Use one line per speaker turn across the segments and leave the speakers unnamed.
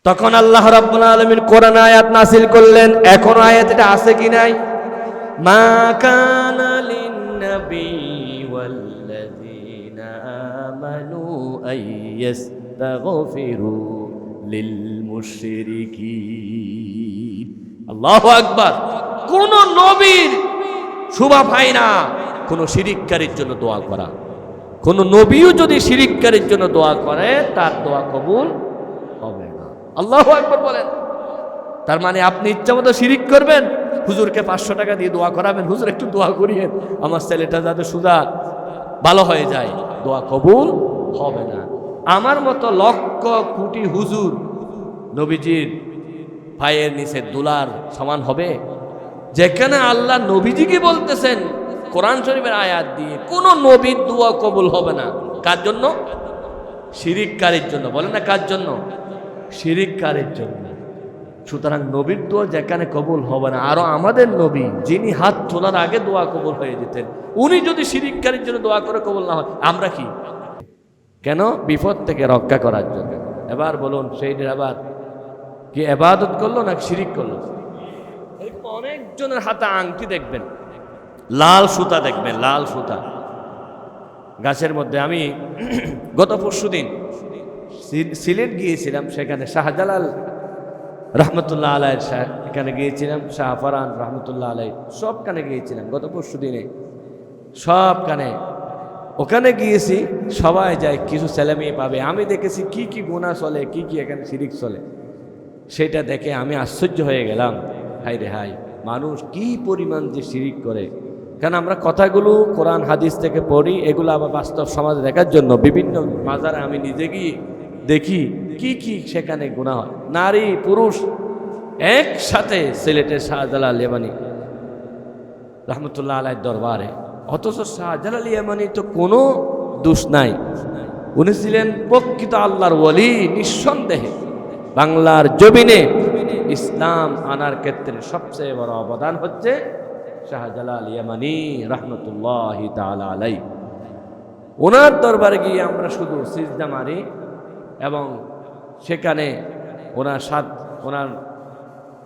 তখন আল্লাহ রাব্বুল আলামিন কোরআন আয়াত নাযিল করলেন। এখন আয়াত এটা আছে কি নাই? মা কানা লিন-নবী ওয়াল্লাযীনা আমানু আইয়াস্তাগফিরু লিল মুশরিকিন। আল্লাহু আকবার। কোন নবীর শোভা পায় না কোন শিরিককারীর জন্য দোয়া করা। কোন নবীও যদি শিরিককারীর জন্য দোয়া করে তার দোয়া কবুল হবে না। আল্লাহু আকবার বলেন। তার মানে আপনি ইচ্ছামতো শিরিক করবেন, হুজুরকে 500 টাকা দিয়ে দোয়া করাবেন, হুজুর একটু দোয়া করিয়েন আমার ছেলেটা যাতে সুজা ভালো হয়ে যায়, দোয়া কবুল হবে না। আমার মতো লক্ষ কোটি হুজুর নবীজির পায়ের নিচে দুলার সমান হবে? যেখানে আল্লাহ নবীজিকে বলতেছেন কোরআন শরীফের আয়াত দিয়ে কোন নবীর দোয়া কবুল হবে না। কার জন্য? শিরিককারীর জন্য। বলেন না কার জন্য? শিরিককারীর জন্য। সুতরাং নবীর দোয়া যেখানে কবুল হবে না, আরো আমাদের নবী যিনি হাত তোলার আগে দোয়া কবুল হয়ে যেতেন, উনি যদি শিরিককারীর জন্য দোয়া করে কবুল না হয়, আমরা কি? কেন? বিপদ থেকে রক্ষা করার জন্য। এবার বলুন, সেই আবার কি ইবাদত করলো না শিরিক করলো? এরকম অনেকজনের হাতে আংটি দেখবেন, লাল সুতা দেখবেন, লাল সুতা গাছের মধ্যে। আমি গত পরশুদিন সিলেট গিয়েছিলাম, সেখানে শাহজালাল রহমতুল্লাহ আলাই এখানে গিয়েছিলাম, শাহফরান রহমতুল্লাহ আলাই সবখানে গিয়েছিলাম গত পরশুদিনে। সবখানে ওখানে গিয়েছি, সবাই যায় কিছু ছেলে মেয়ে পাবে। আমি দেখেছি কি কি গুনাহ চলে, কি কি এখানে শিরিক চলে, সেটা দেখে আমি আশ্চর্য হয়ে গেলাম। হাই রে হাই, মানুষ কি পরিমাণ যে শিরিক করে। কারণ আমরা কথাগুলো কোরআন হাদিস থেকে পড়ি, এগুলো আবার বাস্তব সমাজে দেখার জন্য বিভিন্ন মাজারে আমি নিজে গিয়ে দেখি কি কি সেখানে গুনাহ হয়। নারী পুরুষ একসাথে সিলেটের শাহজালাল ইয়ামানি রহমতুল্লাহ আলাইহির দরবারে। অথচ শাহজালাল ইয়ামানি তো কোনো দোষ নাই, উনি ছিলেন প্রকৃত আল্লাহর ওলি। নিঃসন্দেহে বাংলার জমিনে ইসলাম আনার ক্ষেত্রে সবচেয়ে বড় অবদান হচ্ছে শাহজালাল ইয়ামানি রহমতুল্লাহি তাআলা আলাইহি। ওনার দরবারে গিয়ে আমরা শুধু সিজদা মারি এবং সেখানে ওনার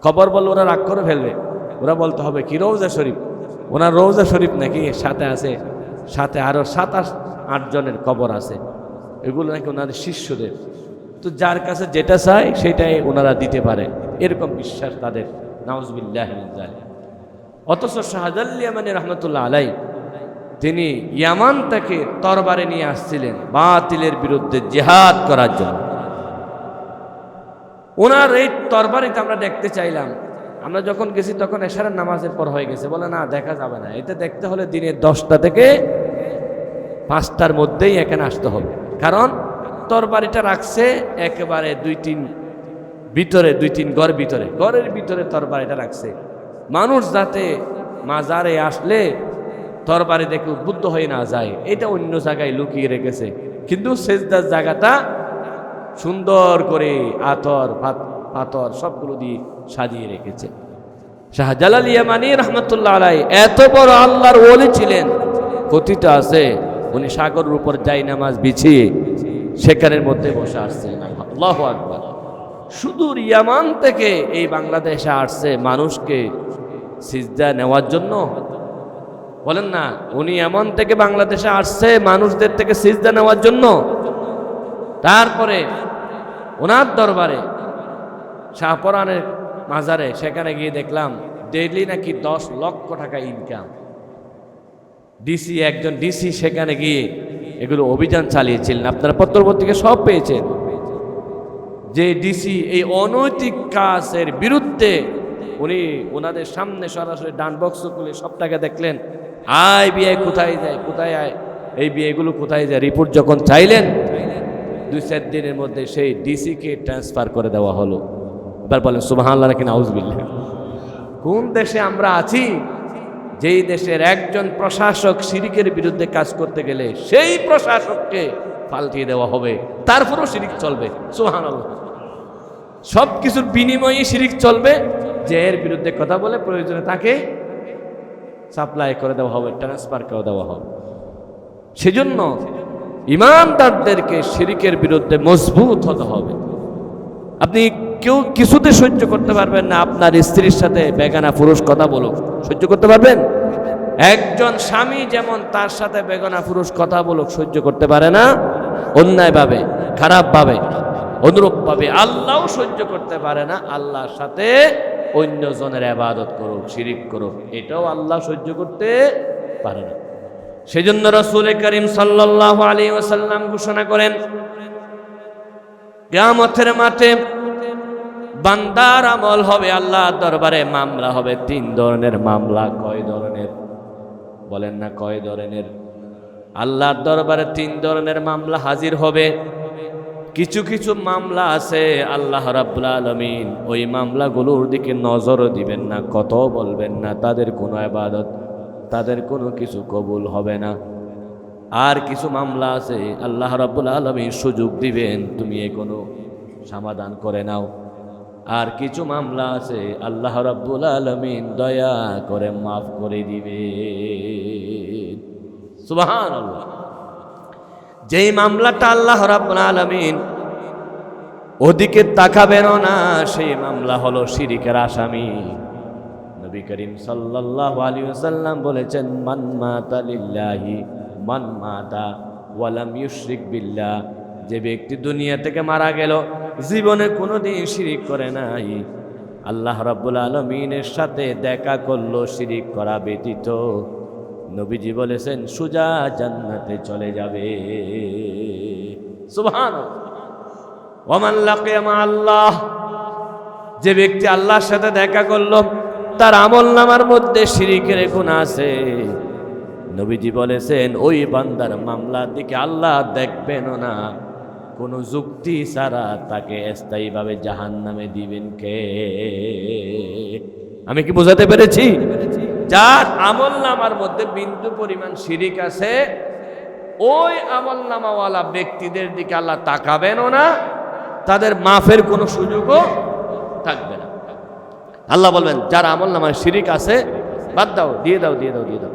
খবর বললে ওরা রাগ করে ফেলবে। ওরা বলতে হবে কি রওজা শরীফ, ওনার রওজা শরীফ নাকি সাথে আছে, সাথে আরো 7-8 জনের কবর আছে, এগুলো নাকি ওনাদের শিষ্যদের। তো যার কাছে যেটা চায় সেটাই ওনারা দিতে পারে, এরকম বিশ্বাস তাদের। নাউজুবিল্লাহ মিন যালিক। অথচ শাহজালাল ইয়ামানি রহমতুল্লাহ আলাইহি তিনি ইয়ামান থেকে তরবারে নিয়ে আসছিলেন বাতিলের বিরুদ্ধে জিহাদ করার জন্য। ওনার এই তরবারিতে আমরা দেখতে চাইলাম, আমরা যখন গেছি তখন এশারের নামাজের পর হয়ে গেছে। বলে না, দেখা যাবে না, এটা দেখতে হলে দিনের 10টা থেকে 5টার মধ্যেই এখানে আসতে হবে। কারণ তরবারিটা রাখছে একেবারে 2-3 ভিতরে, 2-3 ঘরের ভিতরে তরবারিটা রাখছে। মানুষ যাতে মাজারে আসলে তরবারি দেখে উদ্বুদ্ধ হয়ে না যায়, এটা অন্য জায়গায় লুকিয়ে রেখেছে। কিন্তু সেজদার জায়গাটা সুন্দর করে আতর পাথর সবগুলো দিয়ে সাজিয়ে রেখেছে। শাহজালাল ইয়ামানি রহমতুল্লাহ আলাইহি এত বড় আল্লাহর ওলি ছিলেন, কথিত আছে উনি সাগরের উপর যাই নামাজ বিছিয়ে সেখানের মধ্যে বসে আসছেন। আল্লাহু আকবার। সুদূর ইয়ামান থেকে এই বাংলাদেশে আসছে মানুষকে সিজদা নেওয়ার জন্য। বলেন না, উনি এমন থেকে বাংলাদেশে আসছে মানুষদের থেকে সিজদা নেওয়ার জন্য। তারপরে ওনার দরবারে শাহপরানের মাজারে সেখানে গিয়ে দেখলাম ডেইলি নাকি 10 লক্ষ টাকা ইনকাম। একজন ডিসি সেখানে গিয়ে এগুলো অভিযান চালিয়েছিলেন, আপনারা পত্রপত্রিকা সব পেয়েছেন। যে ডিসি এই অনৈতিক কাজের বিরুদ্ধে উনি ওনাদের সামনে সরাসরি ডান বক্স খুলে সব টাকা দেখলেন, আয় বিয়ে কোথায় যায়, কোথায় আয়, এই বিয়েগুলো কোথায় যায়। রিপোর্ট যখন চাইলেন 2-4 দিনের মধ্যে সেই ডিসিকে ট্রান্সফার করে দেওয়া হলো। এবার বলেন সুবহানাল্লাহ নাকি নাউজুবিল্লাহ। কোন দেশে আমরা আছি যেই দেশের একজন প্রশাসক শিরিকের বিরুদ্ধে কাজ করতে গেলে সেই প্রশাসককে পাল্টিয়ে দেওয়া হবে, তারপরও শিরিক চলবে। সুবহানাল্লাহ। সব কিছুর বিনিময়ে শিরিক চলবে, যে এর বিরুদ্ধে কথা বলে প্রয়োজনে তাকে সাপ্লাই করে দেওয়া হবে, ট্রান্সফার করে দেওয়া হবে। সেজন্য ইমানদারদেরকে শিরিকের বিরুদ্ধে মজবুত হতে হবে। আপনি কেউ কিছুতে সহ্য করতে পারবেন না আপনার স্ত্রীর সাথে বেগানা পুরুষ কথা বলুক, সহ্য করতে পারবেন? একজন স্বামী যেমন তার সাথে বেগানা পুরুষ কথা বলুক সহ্য করতে পারে না, অন্যায়ভাবে খারাপভাবে, অনুরূপভাবে আল্লাহও সহ্য করতে পারে না আল্লাহর সাথে অন্যজনের ইবাদত করুক, শিরিক করুক, এটাও আল্লাহ সহ্য করতে পারে না। সেজন্য রাসূল করিম সাল্লাল্লাহু আলাইহি ওয়াসাল্লাম ঘোষণা করেন, কিয়ামতের মাঠে বান্দার আমল হবে আল্লাহর দরবারে, মামলা হবে 3 ধরনের মামলা। কয় ধরনের? বলেন না কয় ধরনের? আল্লাহর দরবারে 3 ধরনের মামলা হাজির হবে। কিছু কিছু মামলা আছে আল্লাহ রাব্বুল আলামিন ওই মামলাগুলোর দিকে নজরও দিবেন না, কথাও বলবেন না, তাদের কোনো ইবাদত, তাদের কোনো কিছু কবুল হবে না। আর কিছু মামলা আছে আল্লাহ রাব্বুল আলামিন সুযোগ দিবেন, তুমি কোনো সমাধান করে নাও। আর কিছু মামলা আছে আল্লাহ রাব্বুল আলামিন দয়া করে মাফ করে দিবেন। সুবহানাল্লাহ। যেই মামলাটা আল্লাহ রাব্বুল আলামিন ওদিকে তাকাবেন না, সেই মামলা হলো শিরিকের আসামি। নবী করিম সাল্লাল্লাহু আলাইহি ওয়াসাল্লাম বলেছেন, মান মাতা লিল্লাহি মান মাতা ওয়া লাম ইউশরিক বিল্লাহ, যে ব্যক্তি দুনিয়া থেকে মারা গেল জীবনে কোনোদিন শিরিক করে নাই, আল্লাহ রাব্বুল আলামিনের সাথে দেখা করলো শিরিক করা ব্যতীত, নবীজি বলেছেন সোজা জান্নাতে চলে যাবে। সুবহানাল্লাহ। ওয়া মান লাকিয়া মা আল্লাহ, যে ব্যক্তি আল্লাহর সাথে দেখা করলো তার আমলনামার মধ্যে শিরিকের গুনাহ আছে, নবীজি বলেছেন ওই বান্দার মামলার দিকে আল্লাহ দেখবেন না, কোনো যুক্তি ছাড়া তাকে স্থায়ীভাবে জাহান্নামে দিবেন কে? আমি কি বোঝাতে পেরেছি? যার আমলনামার মধ্যে বিন্দু পরিমাণ শিরিক আছে, ওই আমলনামাওয়ালা ব্যক্তিদের দিকে আল্লাহ তাকাবেনও না, তাদের মাফের কোনো সুযোগও থাকবে না। আল্লাহ বলবেন যার আমলনামায় শিরিক আছে বাদ দাও, দিয়ে দাও, দিয়ে দাও, দিয়ে দাও,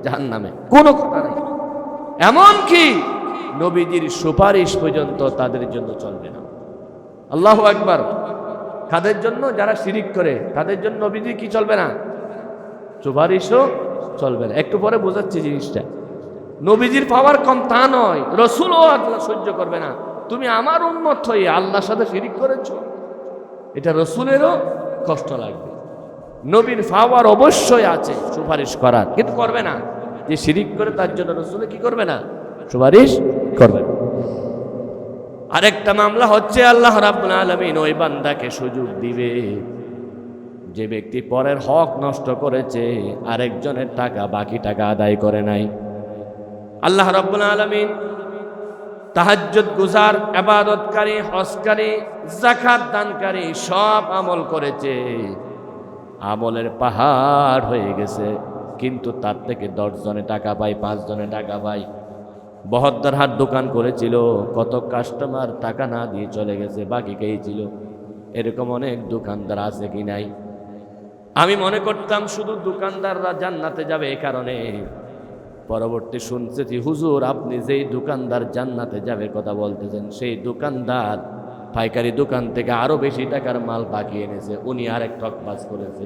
জাহান্নামে, কোনো কথা নেই। এমনকি নবীজির সুপারিশ পর্যন্ত তাদের জন্য চলবে না। আল্লাহু আকবার। কাদের জন্য? যারা শিরিক করে তাদের জন্য নবীজি কি চলবে না? সুপারিশও চলবে না। একটু পরে বোঝাচ্ছি জিনিসটা। নবীজির পাওয়ার কম তা নয়, রাসূলও আল্লাহ সহ্য করবে না। তুমি আমার উম্মত হয়ে আল্লাহর সাথে শিরিক করেছো, এটা রাসূলেরও কষ্ট লাগবে। নবীর পাওয়ার অবশ্যই আছে সুপারিশ করার, কিন্তু করবে না। যে শিরিক করে তার জন্য রাসূল কি করবে না? সুপারিশ করবে না। আরেকটা মামলা হচ্ছে আল্লাহ রাব্বুল আলামিন ওই বান্দাকে সুযোগ দিবে যে ব্যক্তি পরের হক নষ্ট করেছে, আরেকজনের টাকা, বাকি টাকা আদায় করে নাই। আল্লাহ রাব্বুল আলামিন তাহাজ্জুদ গুজার, ইবাদতকারী, হজকারী, যাকাত দানকারী সব আমল করেছে, আমলের পাহাড় হয়ে গেছে, কিন্তু তার থেকে 10 জনে টাকা পায়, 5 জনে টাকা পায়। বহদ্দার হাট দোকান করেছিল, কত কাস্টমার টাকা না দিয়ে চলে গেছে, বাকি কেই ছিল। এরকম অনেক দোকানদার আছে কি নাই? আমি মনে করতাম শুধু দোকানদাররা জান্নাতে যাবে, এই কারণে পরবর্তী শুনতেছি হুজুর আপনি যেই দোকানদার জান্নাতে যাবে কথা বলতেছেন, সেই দোকানদার পাইকারি দোকান থেকে আরো বেশি টাকার মাল বাকি এনেছে, উনি আরেক ঠকবাজ করেছে।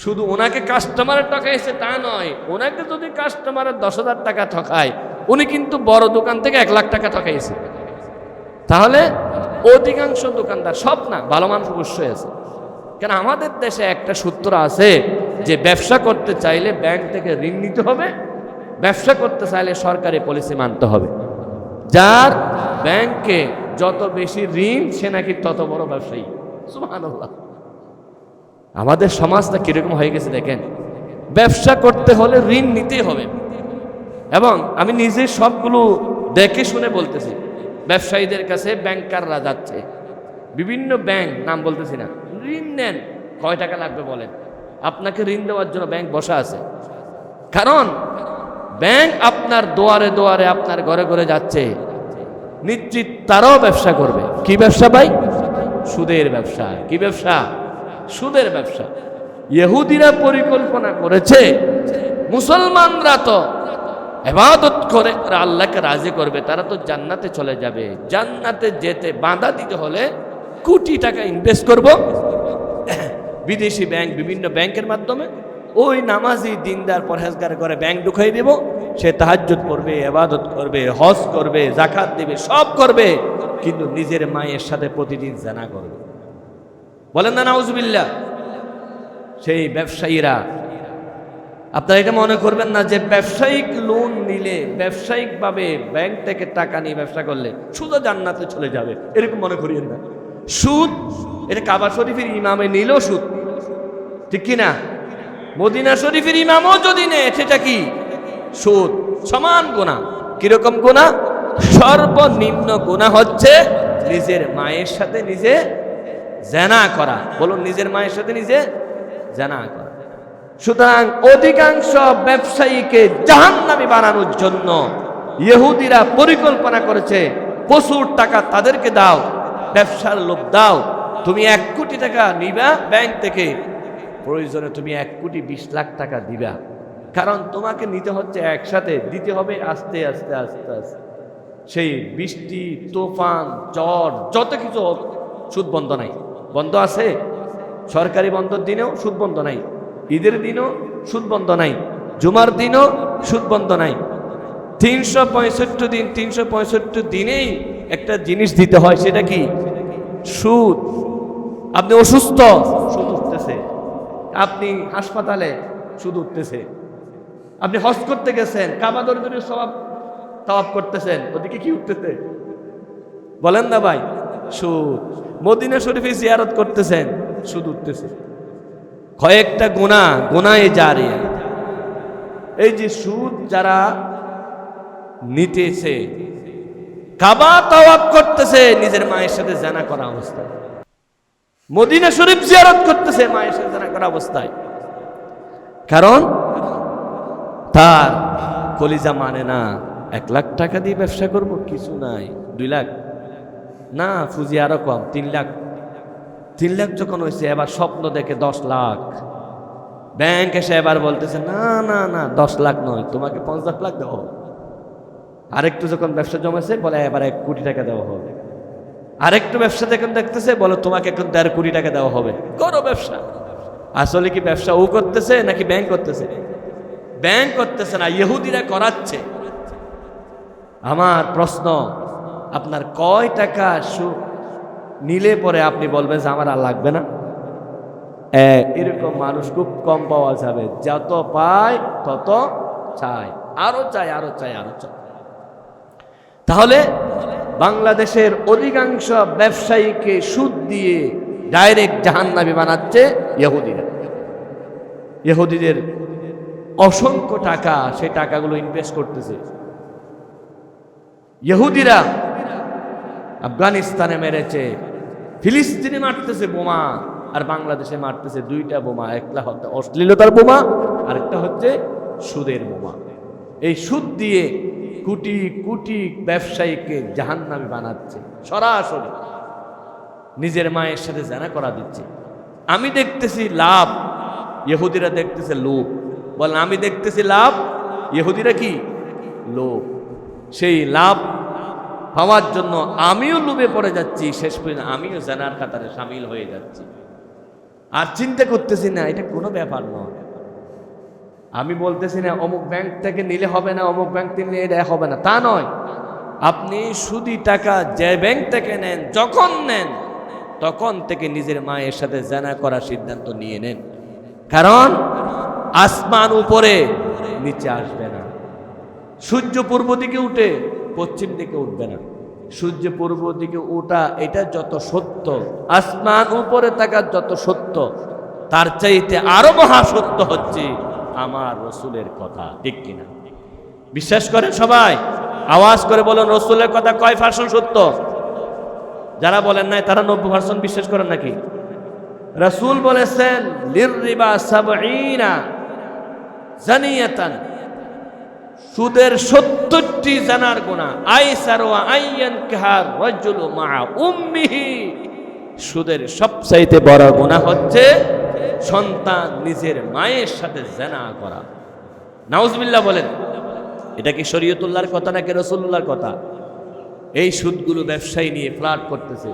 শুধু ওনাকে কাস্টমারের ঠকাইছে তা নয়, ওনাকে যদি কাস্টমারের 10,000 টাকা ঠকায়, উনি কিন্তু বড় দোকান থেকে 1 লাখ টাকা ঠকাইছে। তাহলে অধিকাংশ দোকানদার, সব না, ভালো মানুষ অবশ্যই আছে। কেন আমাদের দেশে একটা সূত্র আছে যে ব্যবসা করতে চাইলে ব্যাংক থেকে ঋণ নিতে হবে, ব্যবসা করতে চাইলে সরকারি পলিসি মানতে হবে। যার ব্যাংকে যত বেশি ঋণ সে নাকি তত বড় ব্যবসায়ী। সুবহানাল্লাহ। আমাদের সমাজটা কিরকম হয়ে গেছে দেখেন, ব্যবসা করতে হলে ঋণ নিতেই হবে। এবং আমি নিজে সবগুলো দেখে শুনে বলতেছি, ব্যবসায়ীদের কাছে ব্যাংকাররা যাচ্ছে, বিভিন্ন ব্যাংক, নাম বলতেছি না, ঋণ নেন। কয় টাকা লাগবে বলেন? আপনাকে ঋণ দেওয়ার জন্য ব্যাংক বসা আছে। কারণ ব্যাংক আপনার দুয়ারে দুয়ারে, আপনার ঘরে ঘরে যাচ্ছে, নিশ্চিত তারাও ব্যবসা করবে। কি ব্যবসা ভাই? সুদের ব্যবসা। কি ব্যবসা? সুদের ব্যবসা। ইহুদিরা পরিকল্পনা করেছে মুসলমানরা তো ইবাদত করে আল্লাহকে রাজি করবে, তারা তো জান্নাতে চলে যাবে, জান্নাতে যেতে বাধা দিতে হলে কোটি টাকা ইনভেস্ট করব বিদেশি ব্যাংক, বিভিন্ন ব্যাংকের মাধ্যমে। ওই নামাজি দিনদার পরহেজগার করে ব্যাংক ঢুকাই দেব, সে তাহাজ্জুদ করবে, ইবাদত করবে, হজ করবে, যাকাত দেবে, সব করবে, কিন্তু নিজের মায়ের সাথে প্রতিদিন জিনা করবে। বলেন না নাউজুবিল্লাহ। সেই ব্যবসায়ীরা, আপনারা এটা মনে করবেন না যে ব্যবসায়িক লোন নিলে, ব্যবসায়িকভাবে ব্যাংক থেকে টাকা নিয়ে ব্যবসা করলে সুদা জান্নাতে চলে যাবে, এরকম মনে করিয়েন না। সুদ এটা কাবা শরীফের ইমামে নিলেও সুদ, ঠিক কিনা? মদিনা শরীফের ইমামও যদি নেয় সেটা কি সুদ, সমান গুনাহ। কিরকম গুনাহ? সর্বনিম্ন গুনাহ হচ্ছে নিজের মায়ের সাথে নিজে জিনা করা। বলুন, নিজের মায়ের সাথে নিজে জিনা করা। সুতরাং অধিকাংশ ব্যবসায়ীকে জাহান্নামী বানানোর জন্য ইহুদিরা পরিকল্পনা করেছে, প্রচুর টাকা তাদেরকে দাও, ব্যবসার লোভ দাও, তুমি 1 কোটি টাকা নিবা ব্যাংক থেকে, প্রয়োজনে তুমি 1,20,00,000 টাকা দিবা, কারণ তোমাকে নিতে হচ্ছে একসাথে, দিতে হবে আস্তে আস্তে আস্তে আস্তে। সেই বৃষ্টি, তুফান, ঝড়, যত কিছু হোক, সুদ বন্ধ নাই। বন্ধ আছে? সরকারি বন্ধর দিনেও সুদ বন্ধ নাই, ঈদের দিনও সুদ বন্ধ নাই, জুমার দিনও সুদ বন্ধ নাই। 365 দিন, 365 দিনেই একটা জিনিস দিতে হয়, সেটা কি? সুদ। আপনি অসুস্থ, সুদ উঠতেছে। আপনি হাসপাতালে, সুদ উঠতেছে। আপনি হজ করতে গেছেন, কাবা দরবারে সওয়াব তাওয়াফ করতেছেন, ওদিকে কি উঠতেছে? বলেন না ভাই, সুদ। মদিনা শরীফে জিয়ারত করতেছেন, সুদ উঠতেছে। কয়েকটা গুনাহে জারিয়া। এই যে সুদ যারা নিতেছে, কাবা তাওয়াফ করতেছে নিজের মায়ের সাথে জিনা করা অবস্থায়, মদিনা শরীফ জিয়ারত করতেছে মায়ের সাথে জিনা করা অবস্থায়, কারণ তার কলিজা মানে না 1 লাখ টাকা দিয়ে ব্যবসা করব, কিছু নাই 2 লাখ না, ফুজি আরো কম, 3 লাখ। 3 লাখ যখন হয়েছে, এবার স্বপ্ন দেখে 10 লাখ। ব্যাংক এসে এবার বলতেছে না না না, 10 লাখ নয়, তোমাকে 50 লাখ দেওয়া হবে। আরেকটু যখন ব্যবসা জমেছে, বলে এবার 1 কোটি টাকা দেওয়া হবে। আরেকটু ব্যবসা যখন দেখতেছে, বলে তোমাকে এখন 1.5 কোটি টাকা দেওয়া হবে, করো ব্যবসা। আসলে কি ব্যবসা ও করতেছে নাকি ব্যাংক করতেছে? ব্যাংক করতেছে না, ইহুদিরা করাচ্ছে। আমার প্রশ্ন, আপনার কয় টাকা নিলে পরে আপনি বলবেন যে আমার আর লাগবে না? এরকম মানুষ খুব কম পাওয়া যাবে। যত পায় তত চায়, আরো চায়, আরো চায়, আরো চায়। তাহলে বাংলাদেশের অধিকাংশ ব্যবসায়ীকে সুদ দিয়ে ডাইরেক্ট জাহান্নামী বানাচ্ছে ইহুদিরা। ইহুদিদের অসংখ্য টাকা, সেই টাকাগুলো ইনভেস্ট করতেছে। ইহুদিরা আফগানিস্তানে মেরেছে, ফিলিস্তিনে মারতেছে বোমা, আর বাংলাদেশে মারতেছে 2টা বোমা। একটা হচ্ছে অশ্লীলতার বোমা, আরেকটা হচ্ছে সুদের বোমা। এই সুদ দিয়ে কোটি কোটি ব্যবসায়ীকে জাহান্নামী বানাচ্ছে, সরাসরি নিজের মায়ের সাথে জিনা করা দিচ্ছে। আমি দেখতেছি লাভ, ইহুদিরা দেখতেছে লোভ। বলেন, আমি দেখতেছি লাভ, ইহুদিরা কি? লোভ। সেই লাভ পাওয়ার জন্য আমিও লোভে পড়ে যাচ্ছি, শেষ পর্যন্ত আমিও জিনার কাতারে সামিল হয়ে যাচ্ছি। আর চিন্তা করতেছি না এটা কোনো ব্যাপার নয়। আমি বলতেছি না অমুক ব্যাংক থেকে নিলে হবে না, অমুক ব্যাংক থেকে নিলে এটা হবে না, তা নয়। আপনি সুদি টাকা যে ব্যাংক থেকে নেন, যখন নেন তখন থেকে নিজের মায়ের সাথে জিনা করার সিদ্ধান্ত নিয়ে নেন। কারণ আসমান উপরে নিচে আসবে না, সূর্য পূর্ব দিকে উঠে পশ্চিম দিকে উঠবে না। সূর্য পূর্ব দিকে ওঠা এটা যত সত্য, আসমান উপরে থাকা যত সত্য, তার চাইতে আরো মহা সত্য হচ্ছে আমার রসুলের কথা, ঠিক কিনা? বিশ্বাস করেন সবাই? আওয়াজ করে বলেন, রসুলের কথা কয় পার্সেন্ট সত্য? যারা বলেন নাই তারা 90% বিশ্বাস করেন নাকি? রসুল বলেছেন, লিররিবা 70 জানিয়াতান, সুদের 70টি জানার গুনাহ। আইসারু আইয়ানকাহা রাজুলু মা উম্মিহি, সুদের সবচাইতে বড় গুনাহ হচ্ছে সন্তান নিজের মায়ের সাথে জিনা করা। নাউজুবিল্লাহ বলেন। এটা কি শরীয়তুল্লাহর কথা নাকি রাসূলুল্লাহর কথা? এই সুদগুলো ব্যবসায়ী নিয়ে ফ্লাট করতেছে।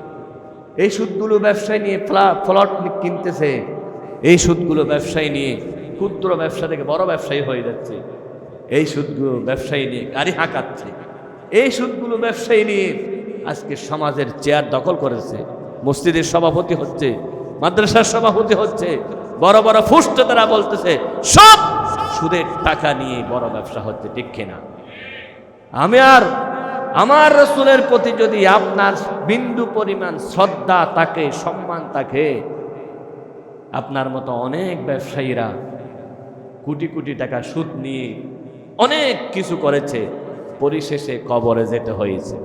এই সুদগুলো ব্যবসায় নিয়ে প্লট কিনতেছে, এই সুদগুলো ব্যবসায় নিয়ে ক্ষুদ্র ব্যবসা থেকে বড় ব্যবসায়ী হয়ে যাচ্ছে, এই সুদগুলো ব্যবসায়ী নিয়ে গাড়ি হাঁকাচ্ছে, এই সুদগুলো ব্যবসায়ী নিয়ে আজকে সমাজের চেয়ার দখল করেছে, মসজিদের সভাপতি হচ্ছে, মাদ্রাসার সভাপতি হচ্ছে, বড় বড় ফুষ্ট তারা বলতেছে সব সুদের টাকা নিয়ে বড় ব্যবসা হচ্ছে, ঠিক কিনা? আমি আর আমার রাসূলের প্রতি যদি আপনার বিন্দু পরিমাণ শ্রদ্ধা থাকে, সম্মান থাকে, আপনার মতো অনেক ব্যবসায়ীরা কোটি কোটি টাকা সুদ নিয়ে অনেক কিছু করেছে, পরিশেষে কবরে যেতে হয়েছে।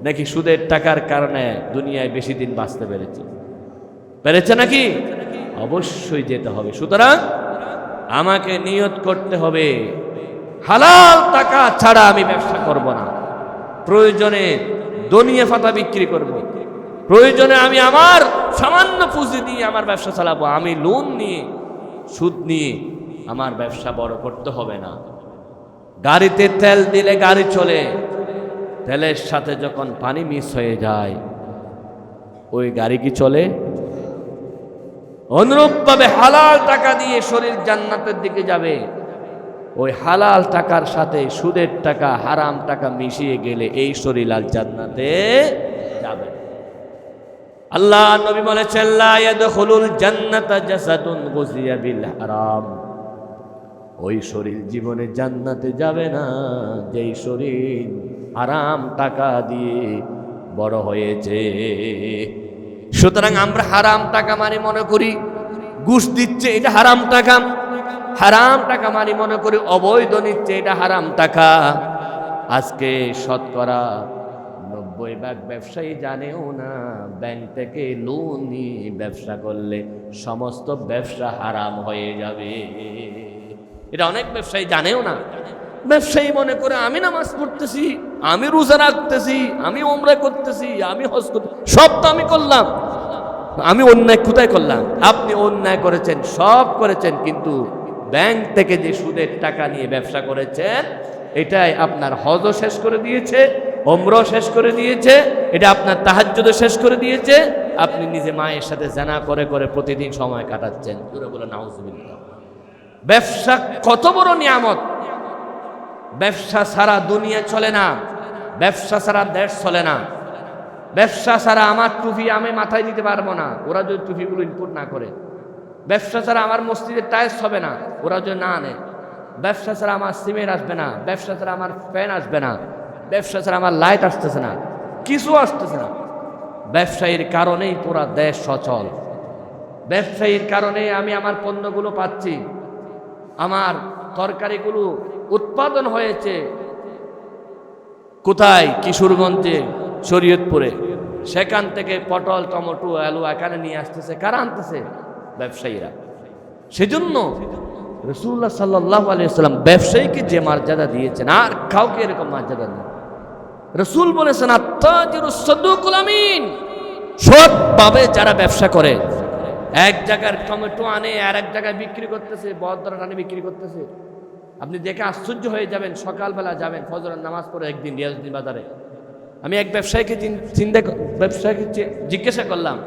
নাকি সুদের টাকার কারণে দুনিয়ায় বেশি দিন বাঁচতে পেরেছে নাকি? অবশ্যই যেতে হবে। সুতরাং আমাকে নিয়ত করতে হবে হালাল টাকা ছাড়া আমি ব্যবসা করব না। প্রয়োজনে দুনিয়া ফাতা বিক্রি করব, প্রয়োজনে আমি আমার সামান্য পুঁজি দিয়ে আমার ব্যবসা চালাবো। আমি লোন নিয়ে সুদ নিয়ে আমার ব্যবসা বড় করতে হবে না। গাড়িতে তেল দিলে গাড়ি চলে, তেলের সাথে যখন পানি মিক্স হয়ে যায় ওই গাড়ি কি চলে? অনুরূপভাবে হালাল টাকা দিয়ে শরীর জান্নাতের দিকে যাবে, ওই হালাল টাকার সাথে সুদের টাকা, হারাম টাকা মিশিয়ে গেলে এই শরীর আল জান্নাতে যাবে। আল্লাহ নবী বলেছেন লা ইয়াদখুলুল জান্নাতা জাসাদুন গুযিয়া বিল হারাম। ওই শরীর জীবনে জান্নাতে যাবে না যেই শরীর হারাম টাকা দিয়ে বড় হয়েছে। সুতরাং আমরা হারাম টাকা মানে মনে করি ঘুষ দিচ্ছে এটা হারাম টাকা, হারাম টাকা মানে মনে করি অবৈধ নিচ্ছে এটা হারাম টাকা। আজকে শতকরা 90% ব্যবসায়ী জানেও না ব্যাংক থেকে লোন নিয়ে ব্যবসা করলে সমস্ত ব্যবসা হারাম হয়ে যাবে। এটা অনেক ব্যবসায়ী জানেও না। ব্যবসায়ী মনে করে আমি নামাজ পড়তেছি, আমি রোজা রাখতেছি, আমি ওমরা করতেছি, আমি হজ করতেছি, সব তো আমি করলাম, আমি অন্যায় কোথায় করলাম? আপনি অন্যায় করেছেন, সব করেছেন, কিন্তু ব্যাংক থেকে যে সুদের টাকা নিয়ে ব্যবসা করেছেন এটাই আপনার হজও শেষ করে দিয়েছে, ওমরাও শেষ করে দিয়েছে, এটা আপনার তাহাজ্জুদও শেষ করে দিয়েছে। আপনি নিজে মায়ের সাথে জানা করে করে প্রতিদিন সময় কাটাচ্ছেন। জোরে বলে নাউজুবিল্লাহ। ব্যবসা কত বড় নিয়ামত! ব্যবসা ছাড়া দুনিয়া চলে না, ব্যবসা ছাড়া দেশ চলে না, ব্যবসা ছাড়া আমার টুপি আমি মাথায় দিতে পারবো না ওরা যদি টুপিগুলো ইনপুট না করে, ব্যবসা ছাড়া আমার মসজিদের টাইলস হবে না ওরা যদি না আনে, ব্যবসা ছাড়া আমার সিমেন্ট আসবে না, ব্যবসা ছাড়া আমার ফ্যান আসবে না, ব্যবসা ছাড়া আমার লাইট আসতেছে না, কিছু আসতেছে না। ব্যবসায়ীর কারণেই পুরা দেশ সচল, ব্যবসায়ীর কারণে আমি আমার পণ্যগুলো পাচ্ছি। আমার তরকারিগুলো উৎপাদন হয়েছে কোথায়? কিশোরগঞ্জে, শরীয়তপুরে। সেখান থেকে পটল, টমেটো, আলু এখানে নিয়ে আসতেছে কারা? আনতেছে ব্যবসায়ীরা। সেজন্য রাসূলুল্লাহ সাল্লাল্লাহু আলাইহি ওয়াসাল্লাম ব্যবসায়ীকে যে মর্যাদা দিয়েছেন আর কাউকে এরকম মর্যাদা নেই। রাসূল বলেছেন আত-তাজিরুস সাদুকুল আমিন, সৎভাবে যারা ব্যবসা করে, এক জায়গার টমেটো আনে আর এক জায়গায় বিক্রি করতেছে, বদরা আনে বিক্রি করতেছে, আপনি দেখে আশ্চর্য হয়ে যাবেন। সকালবেলা যাবেন ফজরের নামাজ পড়ে একদিন রিয়াজউদ্দিন বাজারে, আমি এক ব্যবসায়ীকে জিজ্ঞাসা করলাম,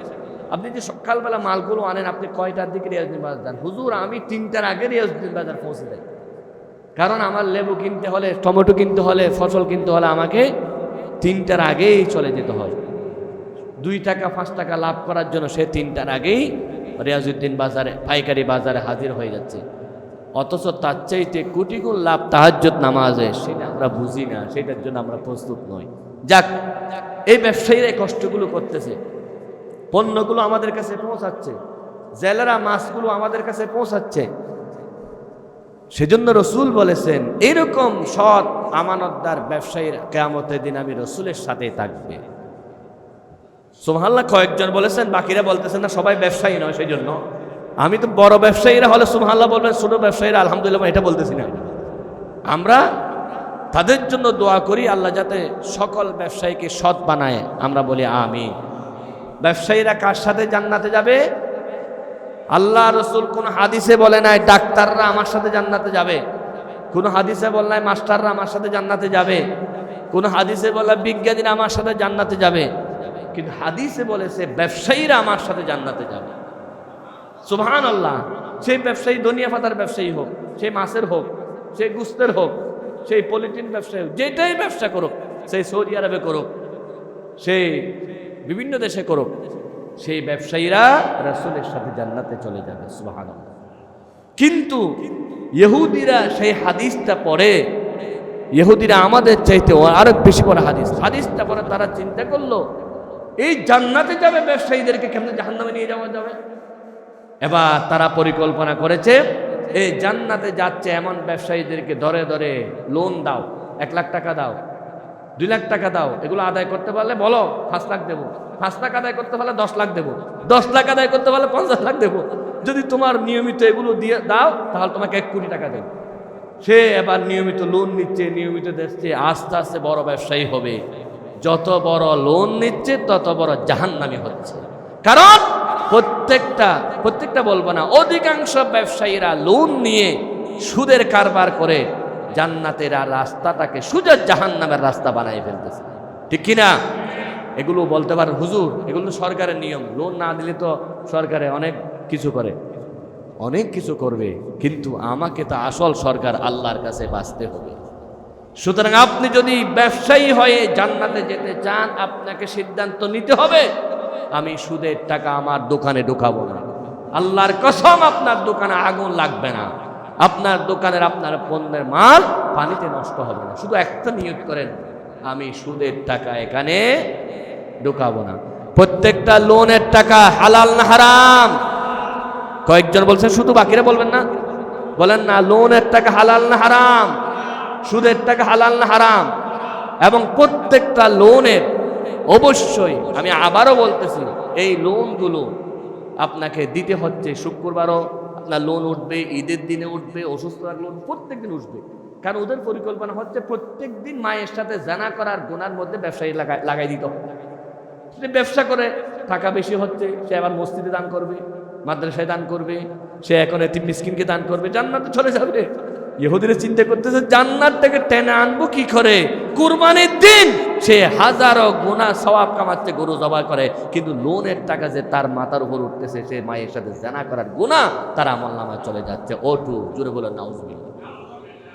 আপনি যে সকালবেলা মালগুলো আনেন আপনি কয়টার দিকে রিয়াজউদ্দিন বাজার যান? হুজুর আমি 3টার আগে রিয়াজউদ্দিন বাজার পৌঁছে যাই, কারণ আমার লেবু কিনতে হলে, টমেটো কিনতে হলে, ফসল কিনতে হলে আমাকে 3টার আগেই চলে যেতে হয়। 2 টাকা 5 টাকা লাভ করার জন্য সে 3টার আগেই রিয়াজউদ্দিন বাজারে, পাইকারি বাজারে হাজির হয়ে যাচ্ছে। অথচ তার চাইতে কোটি গুণ লাভ তাহাজ্জুদ নামাজে, সেটা আমরা বুঝি না, সেটার জন্য আমরা প্রস্তুত নই। যাক, এই ব্যবসায়ীরা এই কষ্টগুলো করতেছে, পণ্যগুলো আমাদের কাছে পৌঁছাচ্ছে, জেলেরা মাছগুলো আমাদের কাছে পৌঁছাচ্ছে। সেজন্য রসুল বলেছেন এরকম সৎ আমানতদার ব্যবসায়ীর কিয়ামতের দিন আমি রসুলের সাথে থাকবে। সুবহানাল্লাহ কয়েকজন বলেছেন, বাকিরা বলতেছেন না, সবাই ব্যবসায়ী নয়। সেই জন্য আমি তো বড় ব্যবসায়ীরা হলে সুবহানাল্লাহ বলবেন, ছোট ব্যবসায়ীরা আলহামদুলিল্লাহ, এটা বলতেছি না। আমরা তাদের জন্য দোয়া করি আল্লাহ যাতে সকল ব্যবসায়ীকে সৎ বানায়, আমরা বলি আমিন। ব্যবসায়ীরা কার সাথে জান্নাতে যাবে? আল্লাহ রসুল কোন হাদিসে বলে নাই ডাক্তাররা আমার সাথে জান্নাতে যাবে, কোন হাদিসে বলে নাই মাস্টাররা আমার সাথে জান্নাতে যাবে, কোন হাদিসে বলে বিজ্ঞানীরা আমার সাথে জান্নাতে যাবে। কিন্তু হাদিসে বলেছে ব্যবসায়ীরা আমার সাথে জান্নাতে যাবে। সুবহানাল্লাহ। সেই ব্যবসায়ী দুনিয়া ফাতার ব্যবসায়ী হোক, সেই মাছের হোক, সেই গুস্তের হোক, সেই পলিথিন ব্যবসায়ী হোক, যেটাই ব্যবসা করুক, সেই সৌদি আরবে করুক, সেই বিভিন্ন দেশে করুক, সেই ব্যবসায়ীরা রাসূলের সাথে জান্নাতে চলে যাবে। সুবহানাল্লাহ। কিন্তু ইহুদিরা সেই হাদিসটা পড়ে, ইহুদিরা আমাদের চাইতে আরো বেশি পড়ে হাদিসটা পড়ে তারা চিন্তা করলো এই জান্নাতে যাবে ব্যবসায়ীদেরকে কেমনে জাহান্নামে নিয়ে যাওয়া যাবে। এবার তারা পরিকল্পনা করেছে এই জান্নাতে যাচ্ছে এমন ব্যবসায়ীদেরকে ধরে ধরে লোন দাও, 1 লাখ টাকা দাও, 2 লাখ টাকা দাও, এগুলো আদায় করতে পারলে বলো 5 লাখ দেবো, 5 লাখ আদায় করতে পারলে 10 লাখ দেবো, 10 লাখ আদায় করতে পারলে 50 লাখ দেবো, যদি তোমার নিয়মিত এগুলো দিয়ে দাও তাহলে তোমাকে 1 কোটি টাকা দেবো। সে এবার নিয়মিত লোন নিচ্ছে, নিয়মিত দিচ্ছে, আস্তে আস্তে বড় ব্যবসায়ী হবে। যত বড় লোন নিচ্ছে তত বড় জাহান্নামী হচ্ছে। কারণ প্রত্যেকটা বলবো না, অধিকাংশ ব্যবসায়ীরা লোন নিয়ে সুদের কারবার করে জান্নাতের রাস্তাটাকে সোজা জাহান্নামের রাস্তা বানাই ফেলতেছে। ঠিক কিনা? এগুলো বলতে পারেন হুজুর এগুলো সরকারের নিয়ম, লোন না দিলে তো সরকারে অনেক কিছু করে, অনেক কিছু করবে, কিন্তু আমাকে তো আসল সরকার আল্লাহর কাছে বাঁচতে হবে। সুতরাং আপনি যদি ব্যবসায়ী হয়ে জান্নাতে যেতে চান, আপনাকে সিদ্ধান্ত নিতে হবে আমি সুদের টাকা আমার দোকানে ঢোকাবো না। আল্লাহর কসম আপনার দোকানে আগুন লাগবে না, আপনার দোকানের আপনার পণ্যের মাল পানিতে নষ্ট হবে না। শুধু একটা নিয়ত করেন আমি সুদের টাকা এখানে ঢোকাবো না। প্রত্যেকটা লোনের টাকা হালাল না হারাম? কয়েকজন বলছেন শুধু, বাকিরা বলবেন না, বলেন না লোনের টাকা হালাল না হারাম, সুদের টাকা হালাল না হারাম? এবং প্রত্যেকটা লোনের অবশ্যই আমি আবারও বলতেছি এই লোনগুলো আপনাকে দিতে হচ্ছে। শুক্রবারও আপনার লোন উঠবে, ঈদের দিনে উঠবে, অসুস্থতার লোন প্রত্যেক দিন উঠবে। কারণ ওদের পরিকল্পনা হচ্ছে প্রত্যেক দিন মায়ের সাথে জানা করার গুনার মধ্যে ব্যবসায়ী লাগাই দিত। সে ব্যবসা করে টাকা বেশি হচ্ছে, সে আবার মসজিদে দান করবে, মাদ্রাসায় দান করবে, সে এখন এতিম মিসকিনকে দান করবে, জান্নাতে চলে যাবে। ইহুদিরা চিন্তা করতেছে জান্নাত থেকে টেনে আনবো কি করে? কুরবানির দিন সে হাজারো গুনাহ সওয়াব কামাচ্ছে, গরু জবাই করে, কিন্তু লোনের টাকা যে তার মাথার উপর উঠতেছে, সে মায়ের সাথে জানা করার গুনাহ তার আমলনামায় চলে যাচ্ছে। ওটু জোরে বলেন নাউজুবিল্লাহ।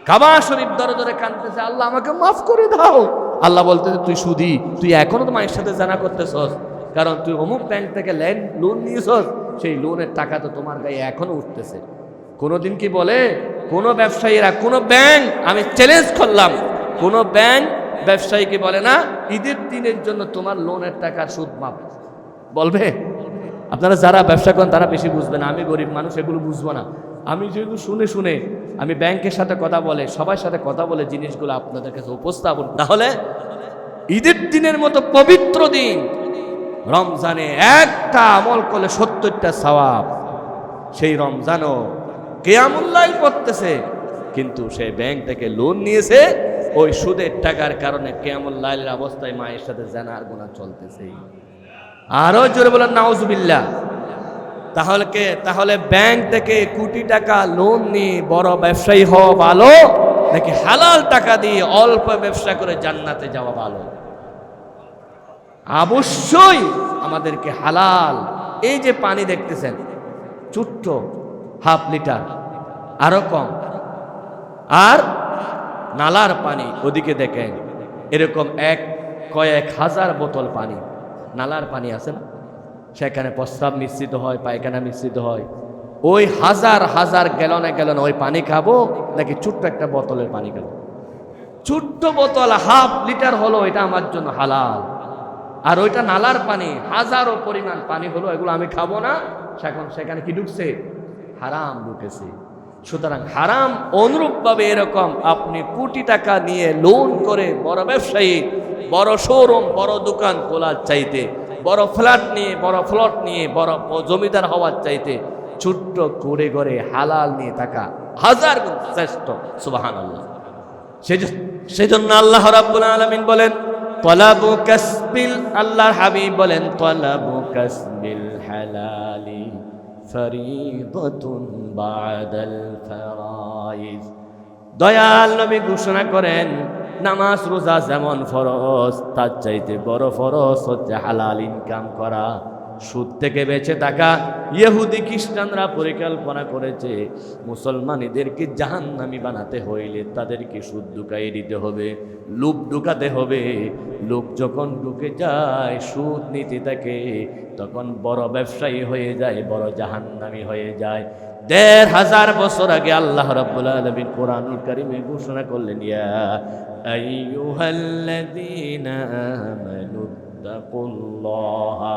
কাবা শরীফ ধরে ধরে কাঁদতেছে, আল্লাহ আমাকে মাফ করে দাও। আল্লাহ বলতেছে তুই সুদী, তুই এখনো তো মায়ের সাথে জানা করতেছস, কারণ তুই অমুক ব্যাংক থেকে লোন নিয়েছস, সেই লোনের টাকা তো তোমার গায়ে এখনো উঠতেছে। কোনোদিন কি বলে কোনো ব্যবসায়ীরা, কোনো ব্যাংক, আমি চ্যালেঞ্জ করলাম, কোনো ব্যাংক ব্যবসায়ীকে বলে না ঈদের দিনের জন্য তোমার লোনের টাকার সুদ মাফ? বলবে? আপনারা যারা ব্যবসা করেন তারা বেশি বুঝবেন, আমি গরিব মানুষ এগুলো বুঝবো না। আমি যেহেতু শুনে আমি ব্যাংকের সাথে কথা বলে, সবার সাথে কথা বলে জিনিসগুলো আপনাদের কাছে উপস্থাপন। তাহলে ঈদের দিনের মতো পবিত্র দিন রমজানে একটা আমল করলে 70টা সওয়াব, সেই রমজানও কিয়ামুল লাইল পড়তেছে, কিন্তু সে ব্যাংক থেকে লোন নিয়েছে, ওই সুদের টাকার কারণে কিয়ামুল লাইলের অবস্থায় মায়ের সাথে জানার গুনাহ চলতেছে। আরো জোরে বলেন নাউজুবিল্লাহ। তাহলে ব্যাংক থেকে কোটি টাকা লোন নিয়ে বড় ব্যবসায়ী হওয়া ভালো, নাকি হালাল টাকা দিয়ে অল্প ব্যবসা করে জান্নাতে যাওয়া ভালো? অবশ্যই আমাদেরকে হালাল, এই যে পানি দেখতেছেন ছোট্ট হাফ লিটার আরো কম, আর নালার পানি ওদিকে দেখেন এরকম কয়েক হাজার বোতল পানি, নালার পানি আছে না, সেখানে প্রস্রাব মিশ্রিত হয়, পায়খানা মিশ্রিত হয়। ওই হাজার হাজার গ্যালনে গ্যালনে ওই পানি খাবো, নাকি ছোট্ট একটা বোতলের পানি খাবো? ছোট্ট বোতল হাফ লিটার হলো এটা আমার জন্য হালাল, আর ওইটা নালার পানি হাজারো পরিমাণ পানি হলো, এগুলো আমি খাবো না। সেখানে কি ঢুকছে? হারাম ঢুকেছে। সুতরাং হারাম অনুরূপভাবে এরকম আপনি কোটি টাকা নিয়ে লোন করে বড় ব্যবসায়ী, বড় শোরুম, বড় দোকান খোলার চাইতে, বড় ফ্ল্যাট নিয়ে, বড় প্লট নিয়ে, বড় জমিদার হওয়ার চাইতে ছোট্ট করে করে হালাল নিয়ে টাকা হাজার গুণ শ্রেষ্ঠ। সুবহানাল্লাহ। সেজন্য আল্লাহ রাব্বুল আলামিন বলেন তলাবু কাসবিল, আল্লাহর হাবিব বলেন তলাবু কাসবিল হালালি ফরিদাতুন বাদাল ফরাইজ। দয়াল নবী ঘোষণা করেন নামাজ রোজা যেমন ফরজ, তার চাইতে বড় ফরজ হচ্ছে হালাল ইনকাম করা। সুদ থেকে বেঁচে থাকা। ইহুদি খ্রিস্টানরা পরিকল্পনা করেছে মুসলমানদেরকে জাহান্নামী বানাতে হইলে তাদেরকে সুদ ঢুকাইয়ে দিতে হবে, লোভ ঢুকাতে হবে। লোভ যখন ঢুকে যায়, সুদ নীতি থাকে, তখন বড় ব্যবসায়ী হয়ে যায়, বড় জাহান্নামী হয়ে যায়। ১৫০০ বছর আগে আল্লাহ রাব্বুল আলামিন কোরআনুল কারীমে ঘোষণা করলেন, ইয়া আইয়ুহাল্লাযীনা আমানু তাকুল্লাহা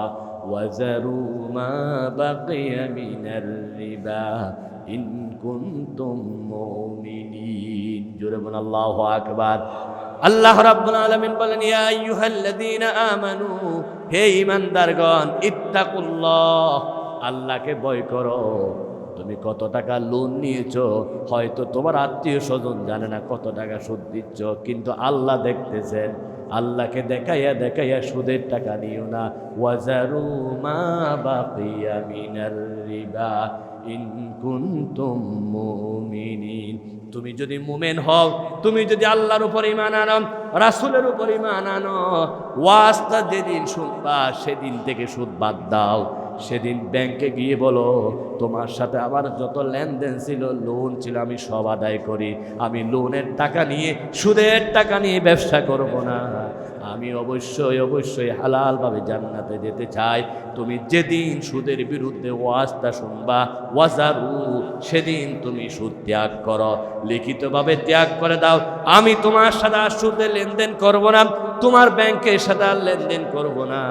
ওয়াযারু মা বাকিয়া মিনার রিবা ইন কুনতুম মুমিনিন। জোরে বলুন আল্লাহু আকবার। আল্লাহ রাব্বুল আলামিন বলেন, ইয়া আইয়ুহাল্লাযীনা আমানু, হে ঈমানদারগণ, ইত্তাকুল্লাহ, আল্লাহকে ভয় করো। তুমি কত টাকা লোন নিয়েছো, হয়তো তোমার আত্মীয় স্বজন জানে না কত টাকা সুদ দিচ্ছ, কিন্তু আল্লাহ দেখতেছেন। আল্লাহকে দেখাইয়া দেখাইয়া সুদের টাকা নিও না। ওয়াজারু মা বাকিয়া মিনার রিবা ইন কুনতুম মুমিনিন। তুমি যদি মুমিন হও, তুমি যদি আল্লাহর উপর ঈমান আনো, রাসূলের উপর ঈমান আনো, ওয়াজটা যেদিন শুনবা সেদিন থেকে সুদ বাদ দাও। সেদিন ব্যাংকে গিয়ে বলো, তোমার সাথে আমার যত লেনদেন ছিল, লোন ছিল, আমি সব আদায় করি। আমি লোনের টাকা নিয়ে, সুদের টাকা নিয়ে ব্যবসা করব না। আমি অবশ্যই অবশ্যই হালালভাবে জান্নাতে যেতে চাই। তুমি যেদিন সুদের বিরুদ্ধে ওয়াজটা শুনবা, ওয়াজারু, সেদিন তুমি সুদ ত্যাগ করো, লিখিতভাবে ত্যাগ করে দাও। আমি তোমার সাথে আর সুদে লেনদেন করব না, তোমার ব্যাংকের সাথে আর লেনদেন করব না।